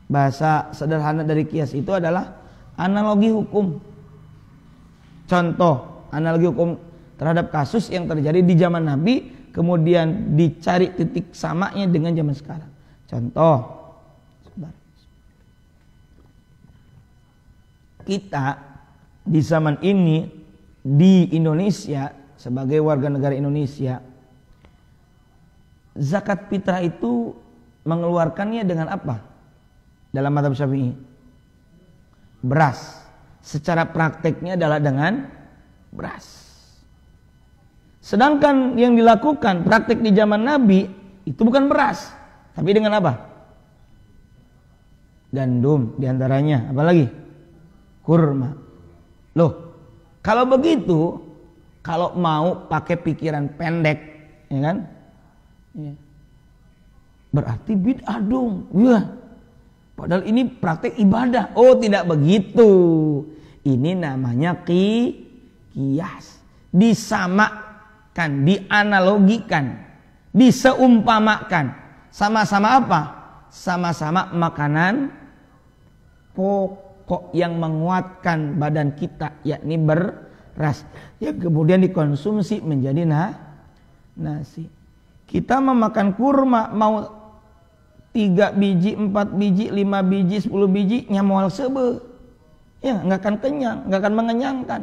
Bahasa sederhana dari qiyas itu adalah analogi hukum. Contoh analogi hukum terhadap kasus yang terjadi di zaman Nabi, kemudian dicari titik samanya dengan zaman sekarang. Contoh, kita di zaman ini di Indonesia sebagai warga negara Indonesia, zakat fitrah itu mengeluarkannya dengan apa? Dalam mazhab Syafi'i, beras. Secara prakteknya adalah dengan beras. Sedangkan yang dilakukan praktek di zaman Nabi itu bukan beras, tapi dengan apa? Gandum diantaranya, apalagi? Kurma. Loh, kalau begitu, kalau mau pakai pikiran pendek, ya kan? Ya. Berarti bid'ah dong. Wah. Padahal ini praktek ibadah. Oh, tidak begitu. Ini namanya qiyas. Disamakan, dianalogikan, diseumpamakan. Sama-sama apa? Sama-sama makanan pokok yang menguatkan badan kita, yakni beras, yang kemudian dikonsumsi menjadi nasi. Kita memakan kurma, mau 3 biji, 4 biji, 5 biji, 10 biji, nyamual sebe. Ya, nggak akan kenyang, nggak akan mengenyangkan.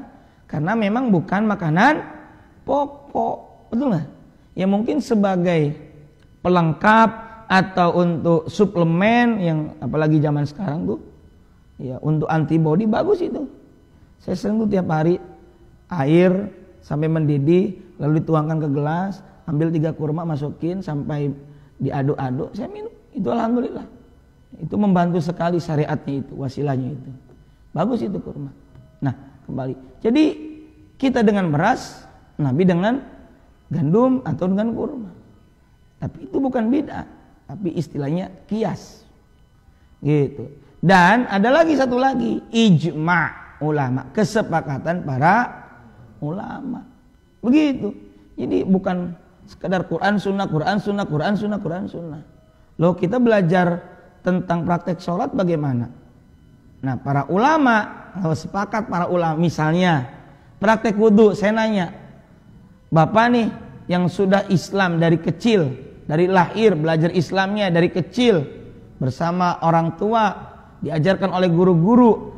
Karena memang bukan makanan pokok. Betul nggak? Ya mungkin sebagai pelengkap atau untuk suplemen yang apalagi zaman sekarang tuh. Ya, untuk antibody bagus itu. Saya sering tuh tiap hari air sampai mendidih, lalu dituangkan ke gelas, ambil 3 kurma masukin sampai diaduk-aduk, saya minum. Itu alhamdulillah. Itu membantu sekali syariatnya itu, wasilahnya itu. Bagus itu kurma. Nah, kembali. Jadi kita dengan beras, Nabi dengan gandum atau dengan kurma. Tapi itu bukan bid'ah, tapi istilahnya qiyas. Gitu. Dan ada lagi satu lagi, ijma' ulama, kesepakatan para ulama. Begitu. Jadi bukan sekedar Quran sunnah, Quran sunnah, Quran sunnah, Quran sunnah. Loh, kita belajar tentang praktek sholat bagaimana? Nah, para ulama, kalau sepakat para ulama, misalnya praktek wudhu, saya nanya, Bapak nih yang sudah Islam dari kecil, dari lahir belajar Islamnya dari kecil bersama orang tua, diajarkan oleh guru-guru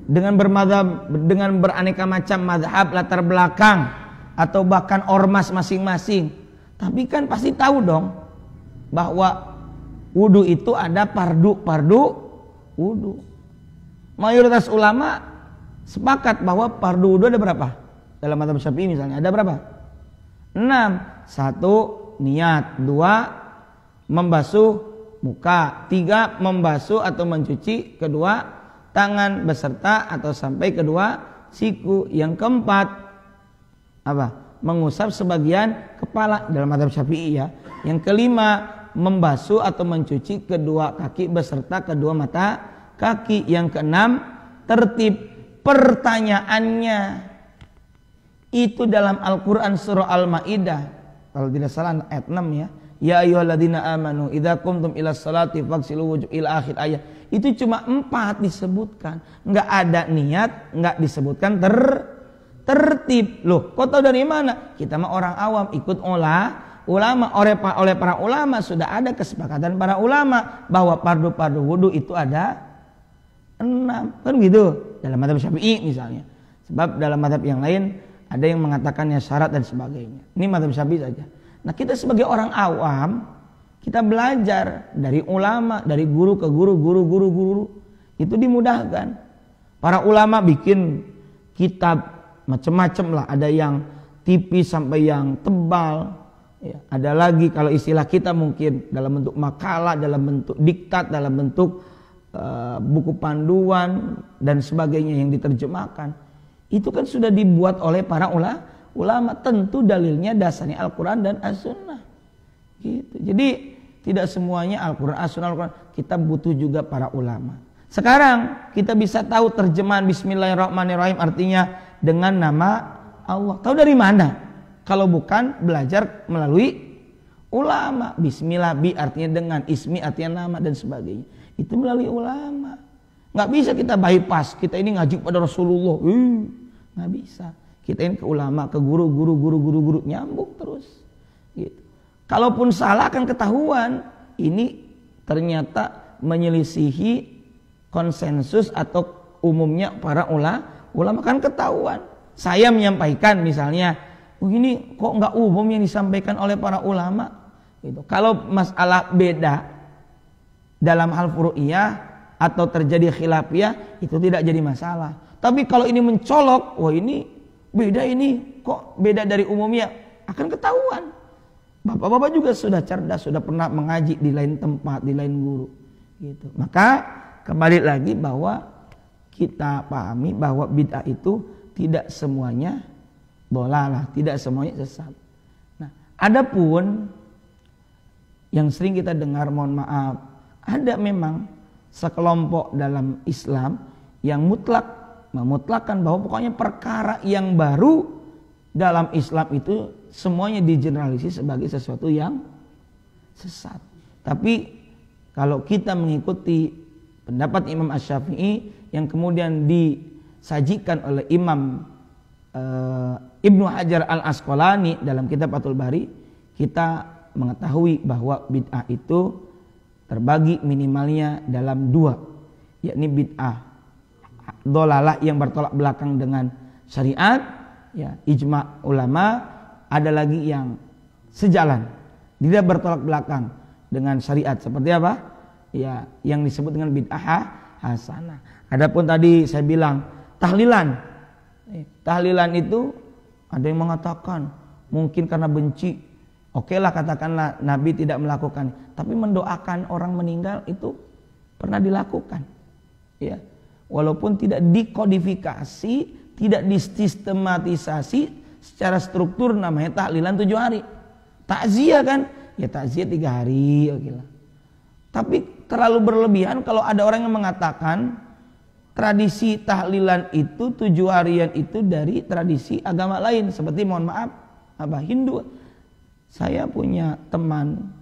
dengan bermadzhab, dengan beraneka macam mazhab latar belakang atau bahkan ormas masing-masing. Tapi kan pasti tahu dong bahwa wudu itu ada fardu wudu. Mayoritas ulama sepakat bahwa fardu wudu ada berapa? Dalam mazhab Syafi'i misalnya ada berapa? 6. 1. Niat. 2. Membasuh muka. 3. Membasuh atau mencuci kedua tangan beserta atau sampai kedua siku. Yang keempat apa? Mengusap sebagian kepala dalam mazhab Syafi'i ya. Yang kelima, membasuh atau mencuci kedua kaki beserta kedua mata kaki. Yang keenam, tertib. Pertanyaannya, itu dalam Al-Quran surah Al-Ma'idah, kalau tidak salah ayat 6 ya. Ya ayyuhalladzina amanu idza qumtum ila sholati faghsilu wujuh ila akhir ayat. Itu cuma 4 disebutkan. Enggak ada niat, enggak disebutkan tertib. Loh, kau tahu dari mana? Kita mah orang awam, ikut ulama. Oleh para ulama sudah ada kesepakatan para ulama bahwa fardu wudu itu ada 6. Kan gitu dalam mazhab Syafi'i misalnya. Sebab dalam mazhab yang lain ada yang mengatakannya syarat dan sebagainya. Ini mazhab Syafi'i saja. Nah, kita sebagai orang awam, kita belajar dari ulama, dari guru ke guru. Itu dimudahkan. Para ulama bikin kitab macam-macam lah, ada yang tipis sampai yang tebal ya. Ada lagi kalau istilah kita mungkin dalam bentuk makalah, dalam bentuk diktat, dalam bentuk buku panduan dan sebagainya yang diterjemahkan. Itu kan sudah dibuat oleh para ulama. Tentu dalilnya dasarnya Al-Quran dan As-Sunnah gitu. Jadi tidak semuanya Al-Quran, As-Sunnah, Al-Quran. Kita butuh juga para ulama. Sekarang kita bisa tahu terjemahan Bismillahirrahmanirrahim artinya dengan nama Allah. Tahu dari mana? Kalau bukan belajar melalui ulama. Bismillah, bi artinya dengan, ismi artinya nama dan sebagainya. Itu melalui ulama. Nggak bisa kita bypass. Kita ini ngaji pada Rasulullah. Nggak bisa. Kita ini ke ulama, ke guru, nyambung terus. Gitu. Kalaupun salah akan ketahuan. Ini ternyata menyelisihi konsensus atau umumnya para ulama kan ketahuan. Saya menyampaikan misalnya, ini kok nggak umum yang disampaikan oleh para ulama. Gitu. Kalau masalah beda dalam hal furu'iyah atau terjadi khilafiyah itu tidak jadi masalah. Tapi kalau ini mencolok, wah ini beda, ini kok beda dari umumnya, akan ketahuan. Bapak-bapak juga sudah cerdas, sudah pernah mengaji di lain tempat, di lain guru. Gitu. Maka kembali lagi bahwa kita pahami bahwa bid'ah itu tidak semuanya dolalah, tidak semuanya sesat. Nah, Adapun yang sering kita dengar, mohon maaf, ada memang sekelompok dalam Islam yang memutlakkan bahwa pokoknya perkara yang baru dalam Islam itu semuanya digeneralisir sebagai sesuatu yang sesat. Tapi kalau kita mengikuti pendapat Imam Asy-Syafi'i yang kemudian disajikan oleh Imam Ibnu Hajar Al-Asqalani dalam kitab Fathul Bari, kita mengetahui bahwa bid'ah itu terbagi minimalnya dalam dua, yakni bid'ah dhalalah yang bertolak belakang dengan syariat, ya, ijma ulama. Ada lagi yang sejalan, tidak bertolak belakang dengan syariat, seperti apa? Ya, yang disebut dengan bid'ah hasanah. Adapun tadi saya bilang tahlilan itu ada yang mengatakan mungkin karena benci. Oke lah, katakanlah Nabi tidak melakukan, tapi mendoakan orang meninggal itu pernah dilakukan. Ya, walaupun tidak dikodifikasi, tidak disistematisasi secara struktur, namanya tahlilan 7 hari. Takziah kan? Ya takziah 3 hari. Oke lah. Tapi terlalu berlebihan kalau ada orang yang mengatakan tradisi tahlilan itu 7 harian itu dari tradisi agama lain, seperti mohon maaf Hindu. Saya punya teman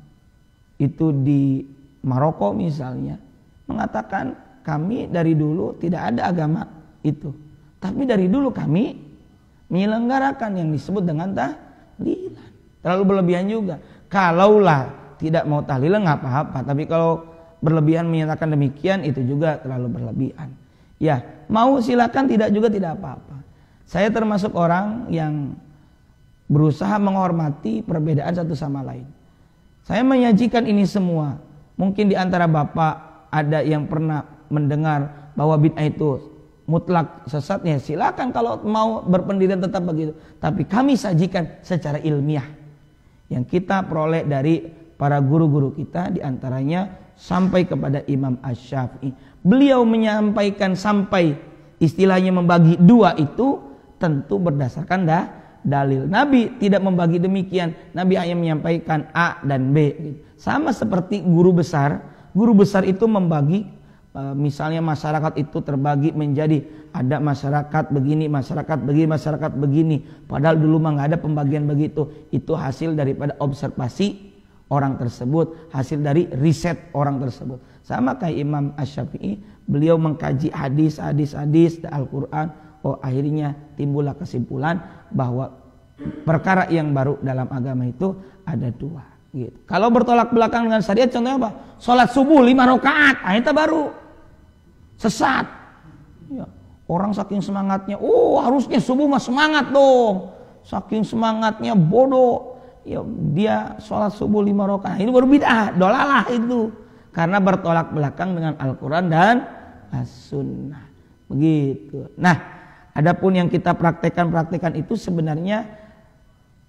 itu di Maroko misalnya, mengatakan kami dari dulu tidak ada agama itu, tapi dari dulu kami menyelenggarakan yang disebut dengan tahlilan. Terlalu berlebihan juga. Kalaulah tidak mau tahlilan nggak apa-apa, tapi kalau berlebihan menyatakan demikian itu juga terlalu berlebihan. Ya, mau silakan, tidak juga tidak apa-apa. Saya termasuk orang yang berusaha menghormati perbedaan satu sama lain. Saya menyajikan ini semua. Mungkin di antara Bapak ada yang pernah mendengar bahwa bid'ah itu mutlak sesatnya, silakan kalau mau berpendirian tetap begitu. Tapi kami sajikan secara ilmiah yang kita peroleh dari para guru-guru kita, di antaranya sampai kepada Imam Asy-Syafi'i. Beliau menyampaikan sampai istilahnya membagi dua itu tentu berdasarkan dalil. Nabi tidak membagi demikian. Nabi hanya menyampaikan A dan B. Sama seperti guru besar. Guru besar itu membagi, misalnya masyarakat itu terbagi menjadi ada masyarakat begini, masyarakat begini, masyarakat begini. Padahal dulu mah nggak ada pembagian begitu. Itu hasil daripada observasi orang tersebut, hasil dari riset orang tersebut. Sama kayak Imam Asy-Syafi'i, beliau mengkaji hadis Al-Quran. Oh, akhirnya timbullah kesimpulan bahwa perkara yang baru dalam agama itu ada dua. Gitu. Kalau bertolak belakang dengan syariat, contohnya apa? Sholat subuh 5 rakaat, itu baru sesat. Ya. Orang saking semangatnya, harusnya subuh mah semangat dong. Saking semangatnya bodoh, ya dia sholat subuh 5 rakaat. Ini baru bid'ah, dolalah itu. Karena bertolak belakang dengan Al-Quran dan As-Sunnah. Begitu. Nah, adapun yang kita praktekkan itu sebenarnya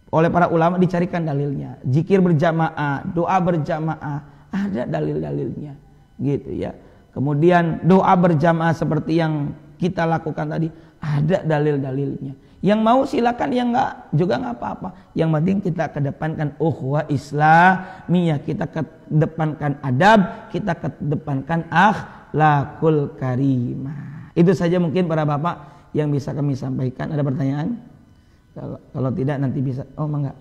oleh para ulama dicarikan dalilnya. Zikir berjamaah, doa berjamaah, ada dalil-dalilnya, gitu ya. Kemudian doa berjamaah seperti yang kita lakukan tadi, ada dalil-dalilnya. Yang mau silakan, yang enggak juga enggak apa-apa. Yang penting kita kedepankan ukhuwah Islamiyah, kita kedepankan adab, kita kedepankan akhlakul karimah. Itu saja mungkin para bapak yang bisa kami sampaikan. Ada pertanyaan? Kalau tidak nanti bisa. Oh, mangga.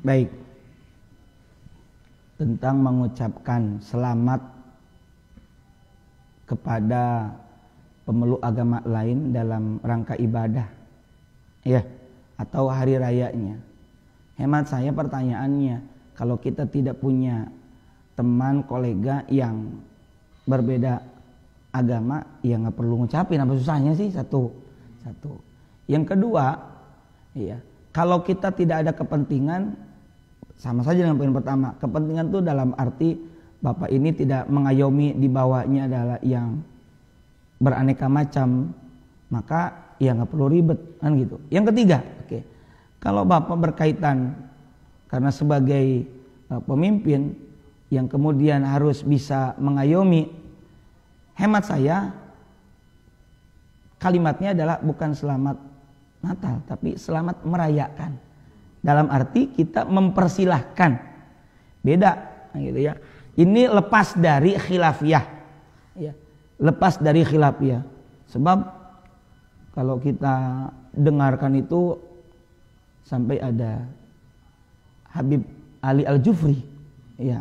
Baik, tentang mengucapkan selamat kepada pemeluk agama lain dalam rangka ibadah, ya, atau hari rayanya. Hemat saya pertanyaannya, kalau kita tidak punya teman, kolega yang berbeda agama, ya nggak perlu ngucapin, apa susahnya sih? Satu. Yang kedua, ya, kalau kita tidak ada kepentingan, sama saja dengan poin pertama. Kepentingan itu dalam arti bapak ini tidak mengayomi, di bawahnya adalah yang beraneka macam, maka ya nggak perlu ribet kan gitu. Yang ketiga, kalau bapak berkaitan karena sebagai pemimpin yang kemudian harus bisa mengayomi, hemat saya kalimatnya adalah bukan selamat Natal, tapi selamat merayakan. Dalam arti kita mempersilahkan, beda gitu ya. Ini lepas dari khilafiyah, ya. Lepas dari khilafiyah. Sebab kalau kita dengarkan itu sampai ada Habib Ali Al-Jufri, ya.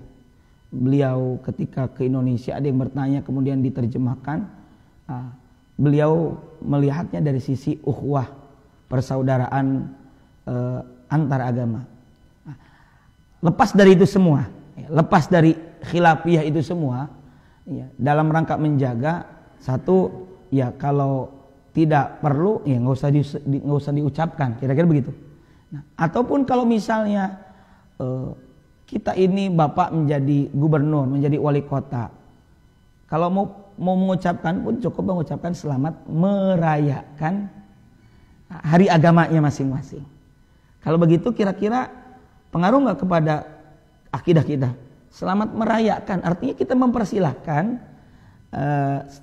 Beliau ketika ke Indonesia ada yang bertanya kemudian diterjemahkan. Beliau melihatnya dari sisi ukhuwah, persaudaraan antar agama. Lepas dari itu semua, lepas dari khilafiyah itu semua, ya, dalam rangka menjaga satu, ya kalau tidak perlu ya nggak usah diucapkan, kira-kira begitu. Nah, ataupun kalau misalnya kita ini bapak menjadi gubernur, menjadi wali kota, kalau mau mengucapkan pun cukup mengucapkan selamat merayakan hari agamanya masing-masing. Kalau begitu kira-kira pengaruh nggak kepada akidah kita? Selamat merayakan artinya kita mempersilahkan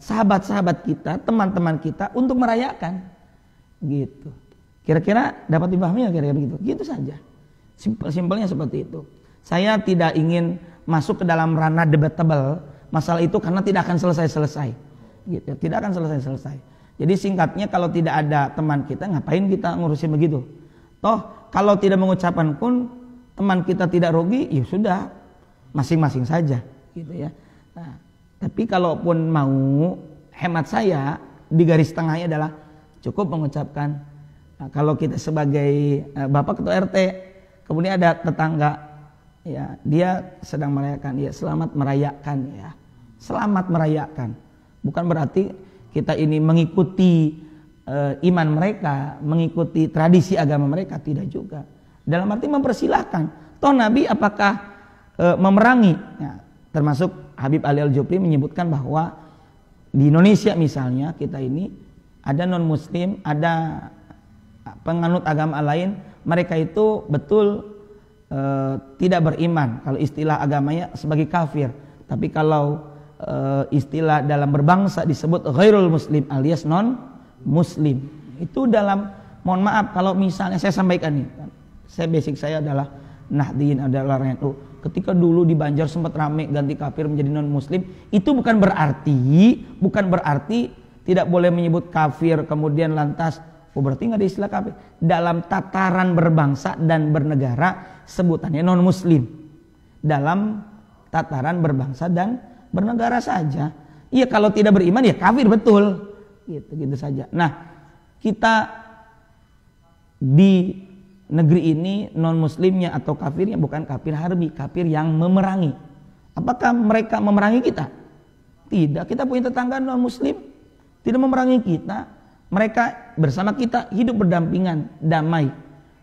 sahabat-sahabat kita, teman-teman kita untuk merayakan, gitu. Kira-kira dapat dipahami ya, kira-kira begitu. Gitu saja. Simpelnya seperti itu. Saya tidak ingin masuk ke dalam ranah debatable masalah itu karena tidak akan selesai-selesai. Gitu. Tidak akan selesai-selesai. Jadi singkatnya kalau tidak ada teman kita, ngapain kita ngurusin begitu? Toh kalau tidak mengucapkan pun teman kita tidak rugi, ya sudah, masing-masing saja, gitu ya. Nah, tapi kalaupun mau, hemat saya di garis tengahnya adalah cukup mengucapkan. Nah, kalau kita sebagai bapak ketua RT, kemudian ada tetangga, ya dia sedang merayakan, ya selamat merayakan, ya selamat merayakan. Bukan berarti kita ini mengikuti iman mereka, mengikuti tradisi agama mereka, tidak juga. Dalam arti mempersilahkan. Toh Nabi apakah memerangi? Ya, termasuk Habib Ali Al-Jufri menyebutkan bahwa di Indonesia misalnya kita ini ada non-muslim, ada penganut agama lain, mereka itu betul tidak beriman. Kalau istilah agamanya sebagai kafir, tapi kalau istilah dalam berbangsa disebut ghairul muslim alias non muslim. Itu dalam, mohon maaf kalau misalnya saya sampaikan nih, saya basic saya adalah Nahdien, adalah NU. Ketika dulu di Banjar sempat rame ganti kafir menjadi non muslim, itu bukan berarti tidak boleh menyebut kafir kemudian lantas berarti nggak ada istilah kafir. Dalam tataran berbangsa dan bernegara sebutannya non muslim. Dalam tataran berbangsa dan bernegara saja. Iya, kalau tidak beriman ya kafir, betul. Gitu saja. Nah, kita di negeri ini non muslimnya atau kafirnya bukan kafir harbi, kafir yang memerangi. Apakah mereka memerangi kita? Tidak. Kita punya tetangga non muslim, tidak memerangi kita. Mereka bersama kita hidup berdampingan, damai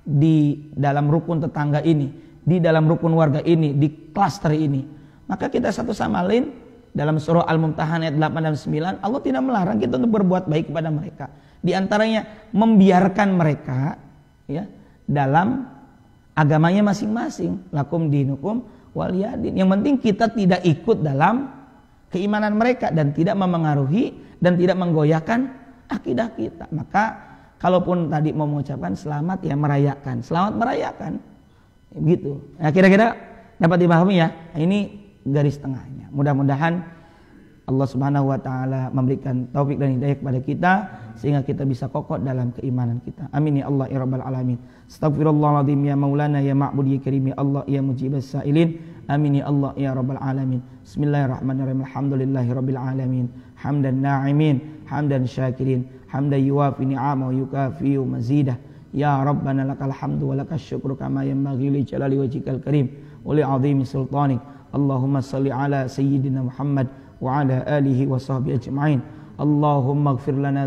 di dalam rukun tetangga ini, di dalam rukun warga ini, di klaster ini. Maka kita satu sama lain, dalam surah Al-Mumtahanah ayat 8 dan 9, Allah tidak melarang kita untuk berbuat baik kepada mereka. Di antaranya membiarkan mereka, ya, dalam agamanya masing-masing. Lakum dinukum waliyadin. Yang penting kita tidak ikut dalam keimanan mereka dan tidak memengaruhi dan tidak menggoyahkan akidah kita. Maka kalaupun tadi mau mengucapkan selamat, ya merayakan. Selamat merayakan. Begitu. Nah, kira-kira dapat dipahami ya. Ini garis tengahnya. Mudah-mudahan Allah Subhanahu wa taala memberikan taufik dan hidayah kepada kita sehingga kita bisa kokoh dalam keimanan kita. Amin ya Allah ya rabbal alamin. Astaghfirullahaladzim ya maulana ya ma'bud ya karim ya Allah ya mujibas sa'ilin. Amin ya Allah ya rabbal alamin. Bismillahirrahmanirrahim. Alhamdulillahirabbil alamin. Hamdan na'imin. hamdan syakirin hamdan yuwafi ni'ama wa yukafi mazidah. Ya Rabbana lakal hamdu wa lakas syukru kama yanbaghi li jalali wajhikal karim wa li 'azimi sultanik. Allahumma salli ala sayyidina Muhammad wa ala alihi wa sahbihi ajma'in. Allahumma ighfir lana